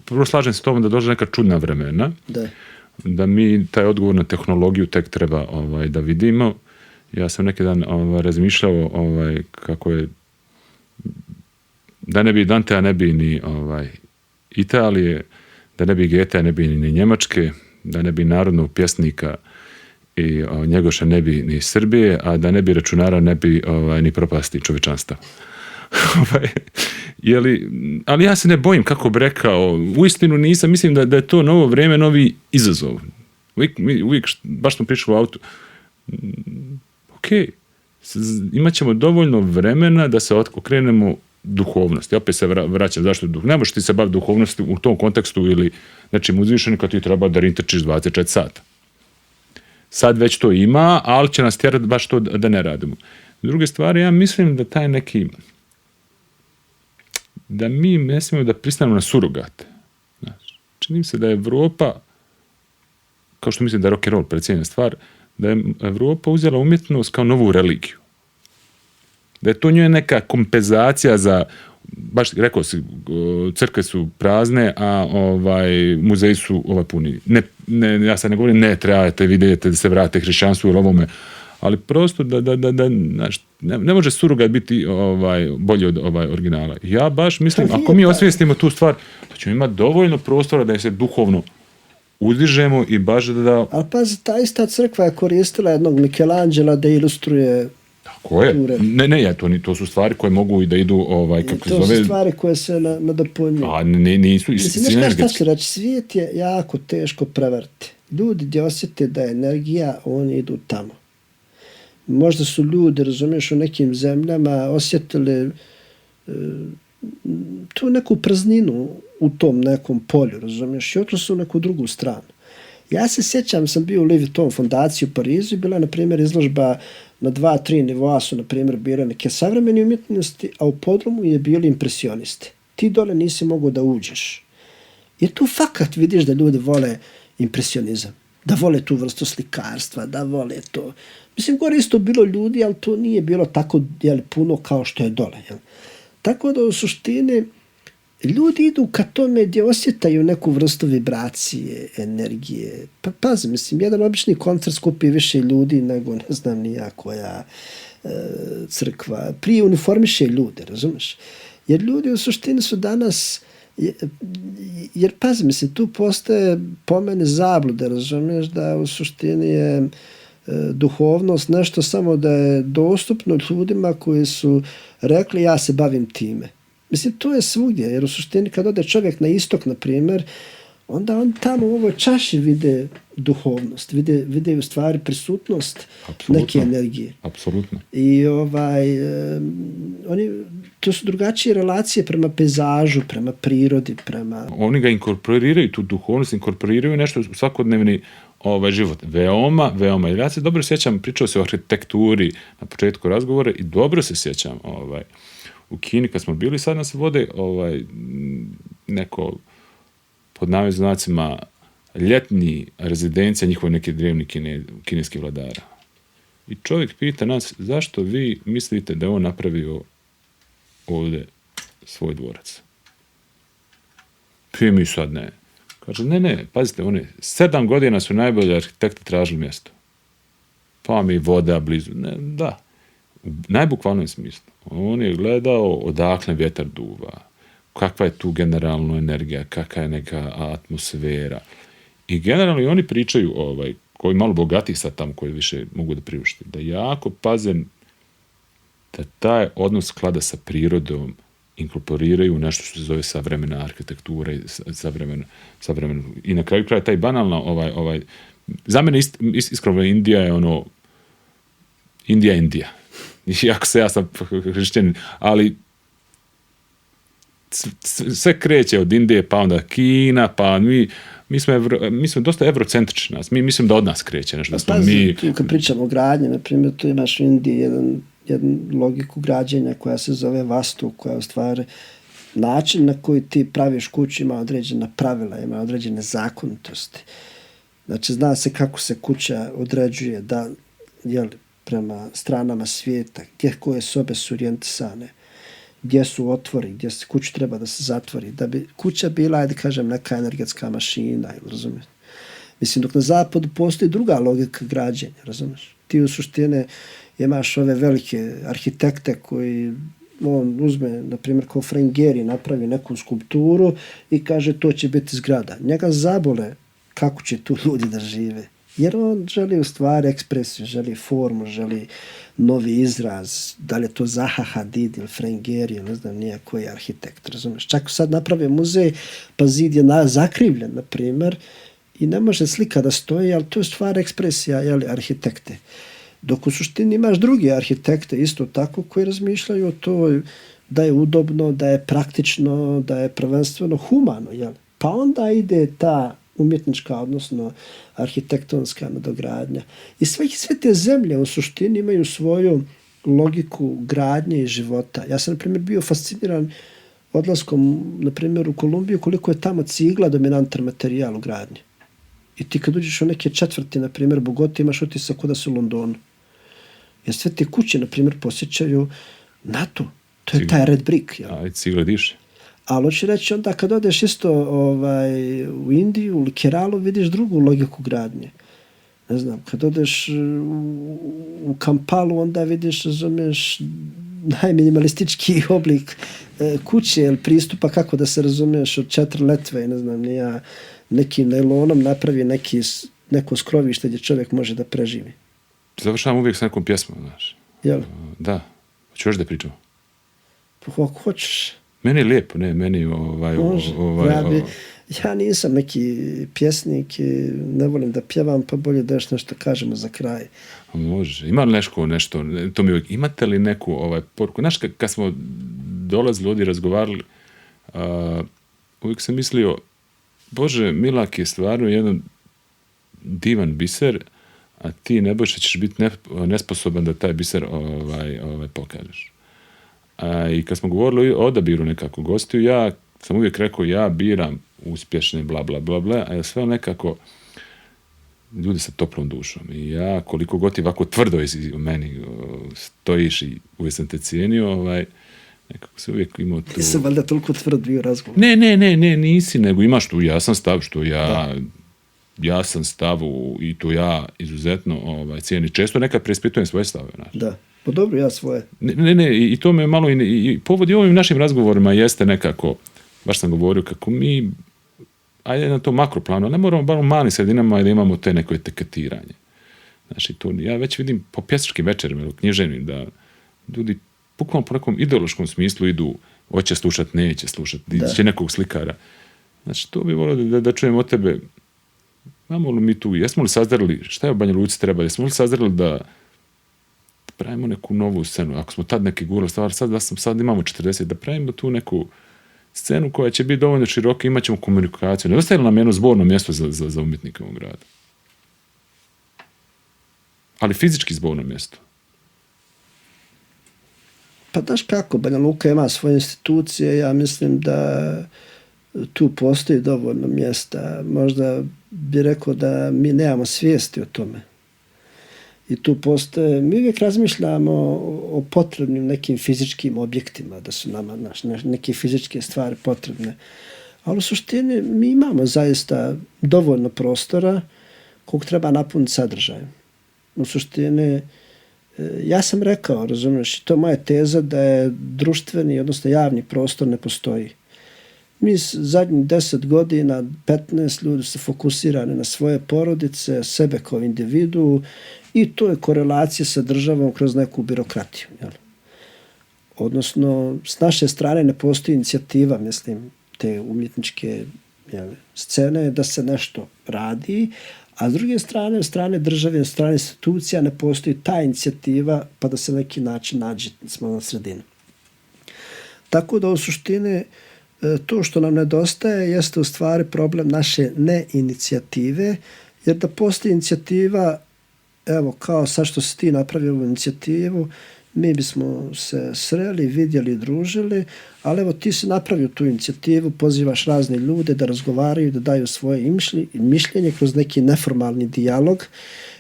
prvo slažem se s tobom da dođe neka čudna vremena, da mi taj odgovor na tehnologiju tek treba da vidimo. Ja sam neki dan razmišljao kako je da ne bi Dantea, ne bi ni Italije, da ne bi Goethea, ne bi ni Njemačke, da ne bi narodnog pjesnika i Njegoša ne bi ni Srbije, a da ne bi računara, ne bi ni propasti čovječanstva. Ali ja se ne bojim, kako bi rekao, uistinu nisam, mislim da je to novo vrijeme, novi izazov. Uvijek baš smo pričali u autu, imat ćemo dovoljno vremena da se okrenemo duhovnosti. Opet se vraćam, zašto duh? Ne možeš ti se baviti duhovnosti u tom kontekstu ili nečim uzvišenim kad ti treba da rintrčiš 24 sata. Sad već to ima, ali će nas tjerati baš to da ne radimo. S druge stvari, ja mislim da taj neki da mi ne smijemo da pristanemo na surogate. Čini mi se da je Evropa, kao što mislim da je rock and roll precijenjena stvar, da je Evropa uzela umjetnost kao novu religiju. Da je to njoj neka kompenzacija za, baš rekao si, crkve su prazne, a muzeji su puni. Ja sad ne govorim, ne trebate vidjeti da se vrate hrišćanstvu ili ovome, ali prosto ne može surogat biti bolji od originala. Ja baš mislim, ako mi osvijestimo tu stvar, da ćemo imati dovoljno prostora da se duhovno uzdižemo i baš da... Ali pazi, ta ista crkva je koristila jednog Michelangela da ilustruje. Tako je. To su stvari koje mogu i da idu, to su stvari koje se nadopunjuju. A nisu energetski. Šta ću reći, svijet je jako teško prevrti. Ljudi gdje osjete da je energija, oni idu tamo. Možda su ljudi, razumiješ, u nekim zemljama osjetili tu neku prazninu u tom nekom polju, razumiješ, i otišli su u neku drugu stranu. Ja se sjećam, sam bio u Louis Vuitton fondaciji u Parizu i bila, na primjer, izložba na 2-3 nivoa su, na primjer, bile neke savremene umjetnosti, a u podrumu je bili impresionisti. Ti dole nisi mogao da uđeš. I tu fakat vidiš da ljudi vole impresionizam, da vole tu vrstu slikarstva, da vole to. Mislim, gore isto bilo ljudi, ali to nije bilo tako puno kao što je dole. Jel? Tako da u suštini ljudi idu ka tome gdje osjetaju neku vrstu vibracije, energije. Pa pazi, mislim, jedan obični koncert skupi više ljudi nego, ne znam ni ja koja crkva. Prije uniformiše ljude, razumiješ? Jer ljudi u suštini su danas, jer pazi, mislim, tu postoje po meni zablude, razumiješ, da u suštini je duhovnost nešto samo da je dostupno ljudima koji su rekli ja se bavim time. Mislim, to je svugdje, jer u suštini kad ode čovjek na istok, na primjer, onda on tamo u ovoj čaši vide duhovnost, vide u stvari prisutnost neke energije. Apsolutno. I to su drugačije relacije prema pejzažu, prema prirodi, prema... Oni ga inkorporiraju, tu duhovnost, inkorporiraju nešto u svakodnevni život. Veoma, veoma. Ja se dobro sjećam, pričao se o arhitekturi na početku razgovora i dobro se sjećam u Kini kad smo bili, sad nas vode neko pod navodnim znacima ljetni rezidencija njihove neke drevni kineskih vladara. I čovjek pita nas zašto vi mislite da je on napravio ovdje svoj dvorac. Pije mi sad ne. Kaže, ne, pazite, 7 godina su najbolji arhitekti tražili mjesto. Pa mi voda blizu. Ne, da, u najbukvalnom smislu. On je gledao odakle vjetar duva, kakva je tu generalna energija, kakva je neka atmosfera. I generalno i oni pričaju, koji malo bogati sad tamo, koji više mogu da priušte, da jako paze da taj odnos sklada sa prirodom inkorporiraju nešto što se zove savremena arhitektura i savremena. I na kraju kraja taj banalno, za mene iskreno Indija je Indija. Iako ja sam hrišćanin, ali sve kreće od Indije, pa onda Kina, pa mi smo dosta evrocentrični. Mi mislim da od nas kreće nešto. Tu kad pričamo o gradnji, na primjer, tu imaš u Indiji jednu logiku građenja koja se zove vastu, koja u stvari način na koji ti praviš kuću ima određena pravila, ima određene zakonitosti. Znači, zna se kako se kuća određuje, prema stranama svijeta, koje sobe su orijentisane, gdje su otvori, gdje se kuća treba da se zatvori, da bi kuća bila, ajde kažem, neka energetska mašina, razumiješ? Mislim, dok na zapadu postoji druga logika građenja, razumiješ? Ti u suštini imaš ove velike arhitekte koji on uzme, na primjer, kao Frank Gehry napravi neku skulpturu i kaže to će biti zgrada. Njega zabole kako će tu ljudi da žive. Jer on želi u stvari ekspresiju, želi formu, želi novi izraz, da li je to Zaha Hadid ili Frank Gehry, ne znam nije koji je arhitekt, razumiješ. Čak sad naprave muzej, pa zid je zakrivljen, na primjer, i ne može slika da stoji, ali to je stvar ekspresija arhitekte. Dok u suštini imaš drugi arhitekte isto tako koji razmišljaju o to da je udobno, da je praktično, da je prvenstveno humano. Pa onda ide ta umjetnička, odnosno arhitektonska nadogradnja. I sve te zemlje u suštini imaju svoju logiku gradnje i života. Ja sam, na primjer, bio fasciniran odlaskom, na primjer, u Kolumbiju, koliko je tamo cigla dominantan materijal u gradnji. I ti kad uđeš u neke četvrti, na primjer, Bogoti, imaš utisak kod da si u Londonu. Jer sve te kuće, na primjer, posjećaju na to. To je taj red brick. A, cigla diše. Ali hoću reći, onda kad odeš isto u Indiju, u Keralu, vidiš drugu logiku gradnje. Ne znam, kad odeš u Kampalu, onda vidiš, razumiješ, najminimalistički oblik kuće ili pristupa kako da se razumiješ od 4 letve i ne znam, nekim najlonom napravi neko skrovište gdje čovjek može da preživi. Završavam uvijek s nekom pjesmom, znaš. Jel? Da. Hoću još da pričamo? Ako hoćeš. Meni je lijepo, ne, meni Može. Ja nisam neki pjesnik i ne volim da pjevam, pa bolje da još nešto kažemo za kraj. Može. Ima li nešto, to mi uvijek, imate li neku poruku? Znaš, kad smo dolazili ovdje razgovarali, uvijek sam mislio, Bože, Milak je stvarno jedan divan biser, a ti Nebojša ćeš biti nesposoban da taj biser pokažeš. I kad smo govorili o odabiru nekako gostiju, ja sam uvijek rekao, ja biram uspješne, bla, bla, bla, bla, a ja sve nekako ljudi sa toplom dušom. I ja, koliko god ti ovako tvrdo u meni stojiš i uvijek sam te cijenio, nekako se uvijek imao tu... Nisam valjda toliko tvrd bio razgovor. Ne, nisi, nego imaš tu jasan stav, što ja sam stav i to ja izuzetno cijenim. Često nekad preispitujem svoje stave. Znači. Da, pa dobro, ja svoje. Ne, i to me malo, i povod i ovim našim razgovorima jeste nekako, baš sam govorio kako mi, ajde na to makroplanu, ne moramo bar u malim sredinama da imamo te neko etiketiranje. Znači, to ja već vidim po pjesničkim večerima ili književnim da ljudi bukvalno po nekom ideološkom smislu idu, hoće slušat, neće slušat, će nekog slikara. Znači, to bi volio da čujem od tebe, imamo li mi tu, jesmo li sazdarili, šta je u Banja Luci treba, jesmo li sazdarili da pravimo neku novu scenu, ako smo tad neki gurali stvar, sad imamo 40, da pravimo tu neku scenu koja će biti dovoljno široka, imat ćemo komunikaciju. Nedostaje li nam jedno zborno mjesto za umjetnike u gradu? Ali fizički zborno mjesto. Pa znaš kako, Banja Luka ima svoje institucije, ja mislim da tu postoji dovoljno mjesta. Možda bi rekao da mi nemamo svijesti o tome. I tu postoje, mi uvijek razmišljamo o potrebnim nekim fizičkim objektima, da su nama neke fizičke stvari potrebne. Ali u suštini mi imamo zaista dovoljno prostora kog treba napuniti sadržajem. U suštini, ja sam rekao, razumiješ, to je moja teza da je društveni, odnosno javni prostor ne postoji. Mi zadnjih 10 godina, 15 ljudi su fokusirani na svoje porodice, sebe kao individu i to je korelacija sa državom kroz neku birokratiju. Jel? Odnosno, s naše strane ne postoji inicijativa, mislim, te umjetničke scene da se nešto radi, a s druge strane, od strane države, od strane institucija ne postoji ta inicijativa pa da se na neki način nađe smo na sredinu. Tako da u suštini to što nam nedostaje jeste u stvari problem naše neinicijative, jer da postoji inicijativa, evo kao sad što si ti napravio ovu inicijativu, mi bismo se sreli, vidjeli, družili, ali evo ti si napravio tu inicijativu, pozivaš razne ljude da razgovaraju, da daju svoje mišljenje kroz neki neformalni dijalog,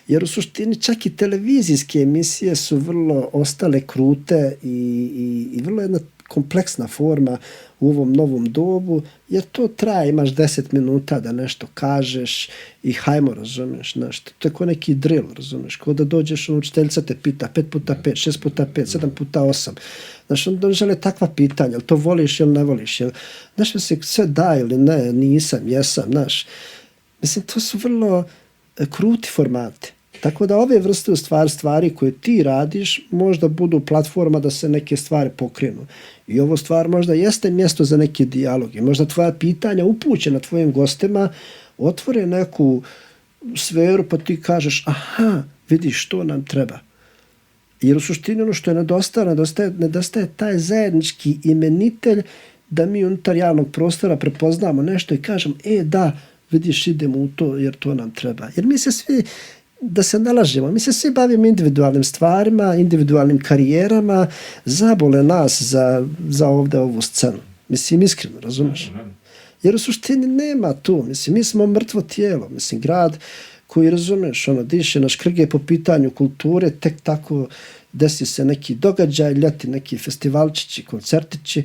jer u suštini čak i televizijske emisije su vrlo ostale krute i vrlo jedna kompleksna forma u ovom novom dobu, jer to traje, imaš 10 minuta da nešto kažeš i hajmo, razumiješ, nešto. To je kao neki drill, razumiješ, kao da dođeš, učiteljica te pita 5x5, 6x5, 7x8. Znaš, on žele takva pitanja, jel to voliš ili ne voliš, jel, znaš, se sve da ili ne, nisam, jesam, znaš. Mislim, to su vrlo kruti formati. Tako da ove vrste u stvari koje ti radiš možda budu platforma da se neke stvari pokrenu. I ovo stvar možda jeste mjesto za neki dijalog. I možda tvoja pitanja upućena tvojim gostima otvore neku sferu pa ti kažeš aha, vidiš što nam treba. Jer u suštini ono što je nedostaje taj zajednički imenitelj da mi unutar javnog prostora prepoznamo nešto i kažem da, vidiš idemo u to jer to nam treba. Jer mi se svi da se nalažemo. Mi se svi bavimo individualnim stvarima, individualnim karijerama, zabole nas za ovdje ovu scenu. Mislim, iskreno, razumiješ? Jer u suštini nema tu. Mislim, mi smo mrtvo tijelo. Mislim, grad koji, razumiješ, diše na škrge po pitanju kulture, tek tako desi se neki događaj, ljeti neki festivalčići, koncertići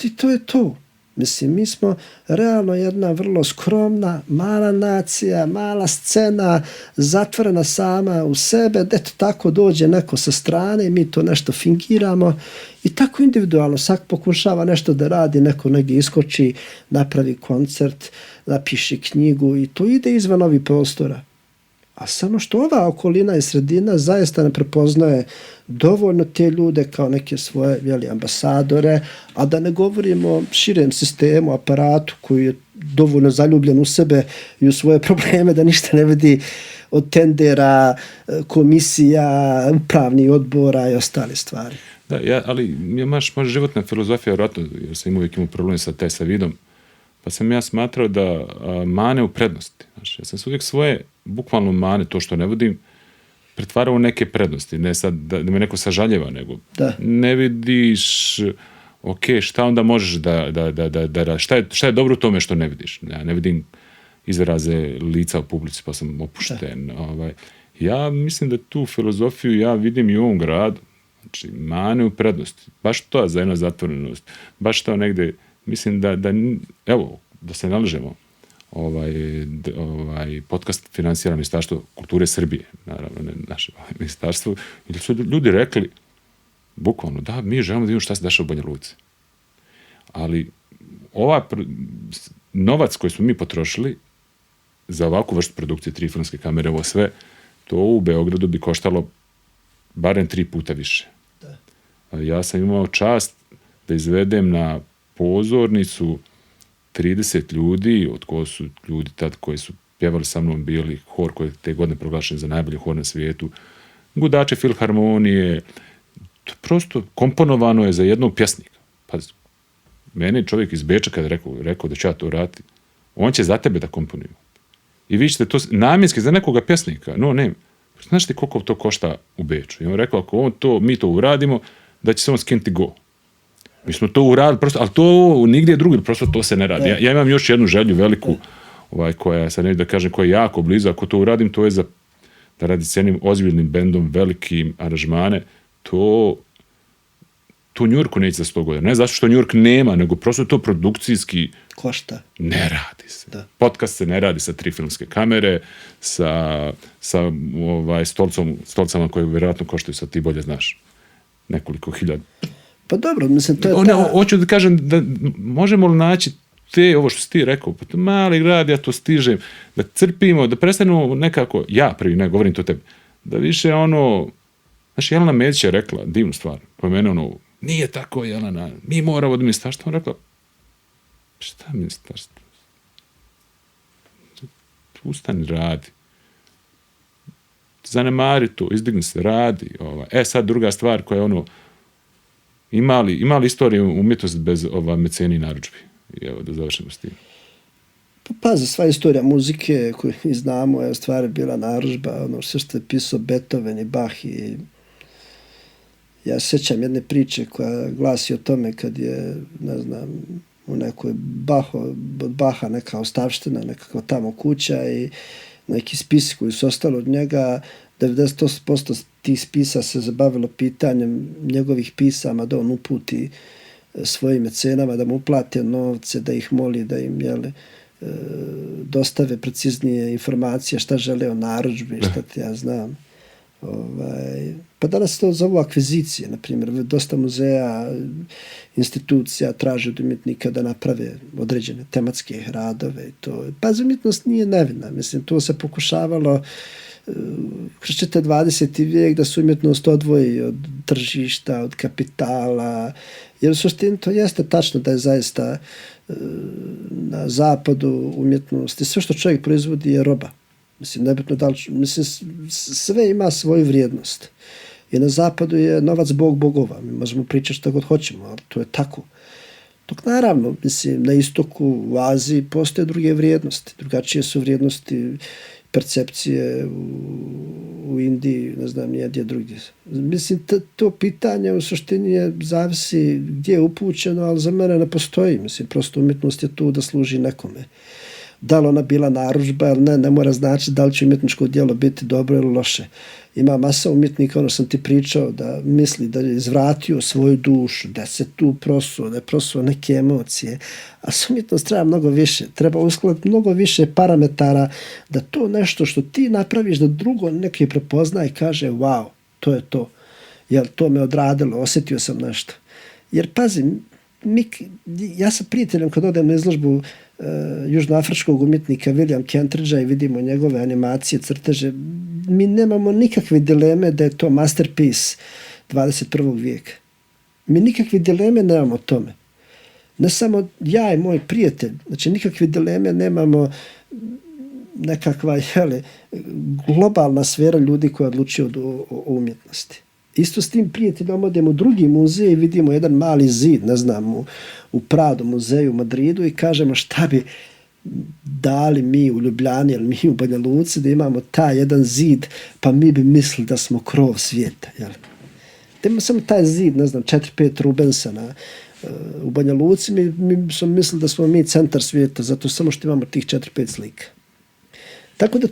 i to je to. Mislim, mi smo realno jedna vrlo skromna, mala nacija, mala scena, zatvorena sama u sebe, eto tako dođe neko sa strane, mi to nešto fingiramo i tako individualno, svak pokušava nešto da radi, neko negdje iskoči, napravi koncert, napiše knjigu i to ide izvan ovih prostora. A samo što ova okolina i sredina zaista ne prepoznaje dovoljno te ljude kao neke svoje ambasadore, a da ne govorimo o širem sistemu, aparatu koji je dovoljno zaljubljen u sebe i u svoje probleme da ništa ne vidi od tendera, komisija, upravnih odbora i ostale stvari. Da, ali može životna filozofija, vjerojatno, jer sam uvijek imao problem sa vidom, pa sam ja smatrao da mane u prednosti. Znači, ja sam uvijek svoje, bukvalno mane, to što ne vodim, pretvarao u neke prednosti. Ne sad da me neko sažaljeva, nego ne vidiš, ok, šta onda možeš da šta je dobro u tome što ne vidiš. Ja ne vidim izraze lica u publici, pa sam opušten. Ja mislim da tu filozofiju ja vidim i u ovom gradu. Znači, mane u prednosti. Baš to za jednu zatvorenost. Baš to negde, mislim evo, da se nalažemo, podcast finansira Ministarstvo kulture Srbije, naravno ne naše ministarstvo, i su ljudi rekli, bukvalno, da, mi želimo da vidimo šta se dešava u Banja Luci. Ali novac koji smo mi potrošili za ovakvu vrstu produkcije, 3 filmske kamere, ovo sve, to u Beogradu bi koštalo barem 3 puta više. Ja sam imao čast da izvedem na pozornicu 30 ljudi, od koji su ljudi tad koji su pjevali sa mnom, bili hor koji je te godine proglašen za najbolji hor na svijetu, gudače filharmonije, to prosto komponovano je za jednog pjesnika. Pazi, mene čovjek iz Beča kada rekao da ću ja to raditi, on će za tebe da komponuje. I vi ćete to namjenski za nekoga pjesnika, znaš ti koliko to košta u Beču? I on rekao, ako mi to uradimo, da će se on skinuti go. Mi smo to uradili, prosto, ali to nigdje drugdje, prosto to se ne radi. Ja imam još jednu želju veliku, koja, sad ne da kažem, koja je jako blizu, ako to uradim, to je da radi s jednim ozbiljnim bendom, velikim aranžmane, to New Yorku neće za 100 godina. Ne zato što New York nema, nego prosto to produkcijski košta. Ne radi se. Da. Podcast se ne radi sa 3 filmske kamere, sa stolcama koje vjerojatno koštaju, sad ti bolje znaš, nekoliko hiljada. Pa dobro, mislim, to je hoću da kažem, da možemo li naći ovo što si ti rekao, pa mali grad, ja to stižem, da crpimo, da prestanemo nekako, ja prvi, ne govorim to tebi, da više znaš, Jelena Medić je rekla divnu stvar, po mene nije tako, Jelena, mi moramo od ministarstva, on rekla, šta ministarstvo? Ustani, radi. Zanemari to, izdigni se, radi. Sad druga stvar koja je ima li istoriju umjetnost bez meceni narudžbi? I evo, da završimo s tim. Pa pazi, sva istorija muzike koju mi znamo je stvari bila narudžba, sve što je pisao Beethoven i Bach. I ja sjećam jedne priče koja glasi o tome kad je, ne znam, u nekoj od Baha neka ostavština, nekakva tamo kuća i neki spisi koji su ostali od njega, 90% tih spisa se zabavilo pitanjem njegovih pisama da on uputi svojim mecenama, da mu uplate novce, da ih moli, da im dostave preciznije informacije šta žele o narudžbi, šta ti ja znam. Pa danas to zovu akvizicije, na primjer, dosta muzeja, institucija traže od umjetnika da naprave određene tematske radove i to. Pa umjetnost nije nevina, mislim, to se pokušavalo kroz 20. vijek da se umjetnost odvoji od tržišta, od kapitala, jer u suštini to jeste tačno da je zaista na zapadu umjetnost i sve što čovjek proizvodi je roba. Mislim, nebitno da li, sve ima svoju vrijednost. I na zapadu je novac bog bogova. Mi možemo pričati što god hoćemo, ali to je tako. Dok naravno, mislim, na istoku, u Aziji postoje druge vrijednosti. Drugačije su vrijednosti percepcije u Indiji, ne znam, nijedje drugdje. Mislim, to pitanje u suštini zavisi gdje je upućeno, ali za mene ne postoji. Mislim, prosto umjetnost je tu da služi nekome. Da li ona bila narudžba ili ne mora znači da li će umjetničko djelo biti dobro ili loše. Ima masa umjetnika, sam ti pričao, da misli da je izvratio svoju dušu, da se tu prosuo, da je prosuo neke emocije. A s umjetnost treba mnogo više. Treba uskladiti mnogo više parametara da to nešto što ti napraviš, da drugo neki prepozna i kaže wow, to je to. Jel, to me odradilo, osjetio sam nešto. Jer pazi, ja sa prijateljem kad odem na izložbu južnoafričkog umjetnika William Kentridgea i vidimo njegove animacije, crteže, mi nemamo nikakve dileme da je to masterpiece 21. vijeka. Mi nikakve dileme nemamo o tome. Ne samo ja i moj prijatelj, znači nikakve dileme nemamo, nekakva globalna sfera ljudi koja odlučuje o umjetnosti. Isto s tim prijateljom odemo u drugi muzej i vidimo jedan mali zid, ne znam, u Prado muzeju u Madridu i kažemo šta bi dali mi u Ljubljani ili mi u Banja Luci da imamo taj jedan zid, pa mi bi mislili da smo krov svijeta. Jel? Da imamo samo taj zid, ne znam, 4-5 Rubensena u Banja Luci, mi smo mislili da smo mi centar svijeta, zato samo što imamo tih 4-5 slika. Tako da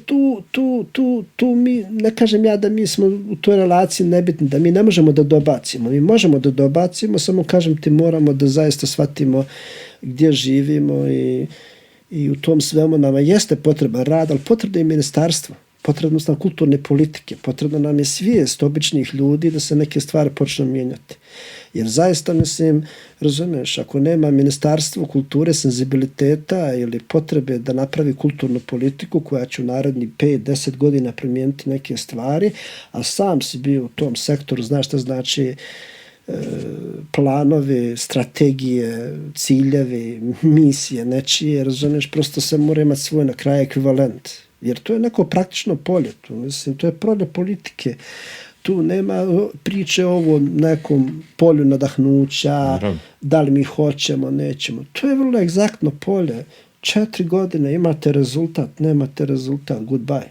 tu mi, ne kažem ja da mi smo u toj relaciji nebitni, da mi ne možemo da dobacimo. Mi možemo da dobacimo, samo kažem ti moramo da zaista shvatimo gdje živimo i u tom svemu nama jeste potreba rad, ali potrebno je ministarstvo, potrebno su nam kulturne politike, potrebno nam je svijest običnih ljudi da se neke stvari počnu mijenjati. Jer zaista mislim, razumiješ, ako nema ministarstvo kulture, senzibiliteta ili potrebe da napravi kulturnu politiku koja će u narednih 5-10 godina promijeniti neke stvari, a sam si bio u tom sektoru, znaš šta znači planovi, strategije, ciljevi, misije, nečije, razumiješ, prosto se mora imati svoj na kraju ekvivalent. Jer to je neko praktično polje, to je polje politike. Tu nema priče o ovom nekom polju nadahnuća, da li mi hoćemo, nećemo. To je vrlo egzaktno polje. 4 godine imate rezultat, nemate rezultat, goodbye.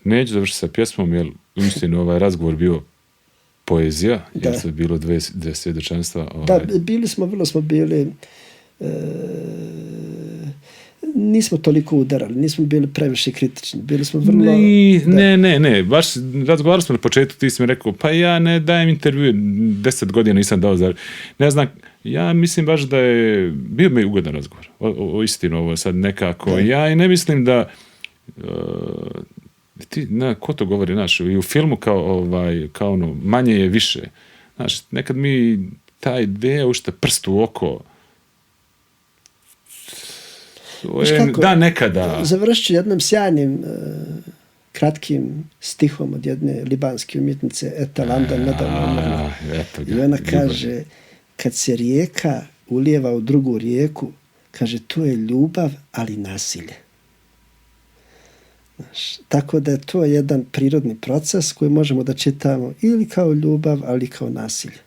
Neću završiti sa pjesmom, jer uistinu ovaj razgovor bio poezija, jer su bilo dve svjedočanstva. Da, vrlo smo bili... nismo toliko udarali, nismo bili previše kritični, bili smo vrlo... Ne, baš razgovarali smo na početku, ti si mi rekao, pa ja ne dajem intervju, 10 godina nisam dao, ne znam, ja mislim baš da je bio mi ugodan razgovor, o istinu ovo sad nekako, ja i ne mislim da ko to govori, znaš, i u filmu kao ono, manje je više, znaš, nekad mi ta ideja ušte prst u oko. Da, nekada. Završit ću jednom sjajnim kratkim stihom od jedne libanske umjetnice Eta Landa nedavno umrla. I ona kaže, kad se rijeka ulijeva u drugu rijeku, kaže, to je ljubav, ali nasilje. Znaš, tako da je to jedan prirodni proces koji možemo da čitamo ili kao ljubav, ali kao nasilje.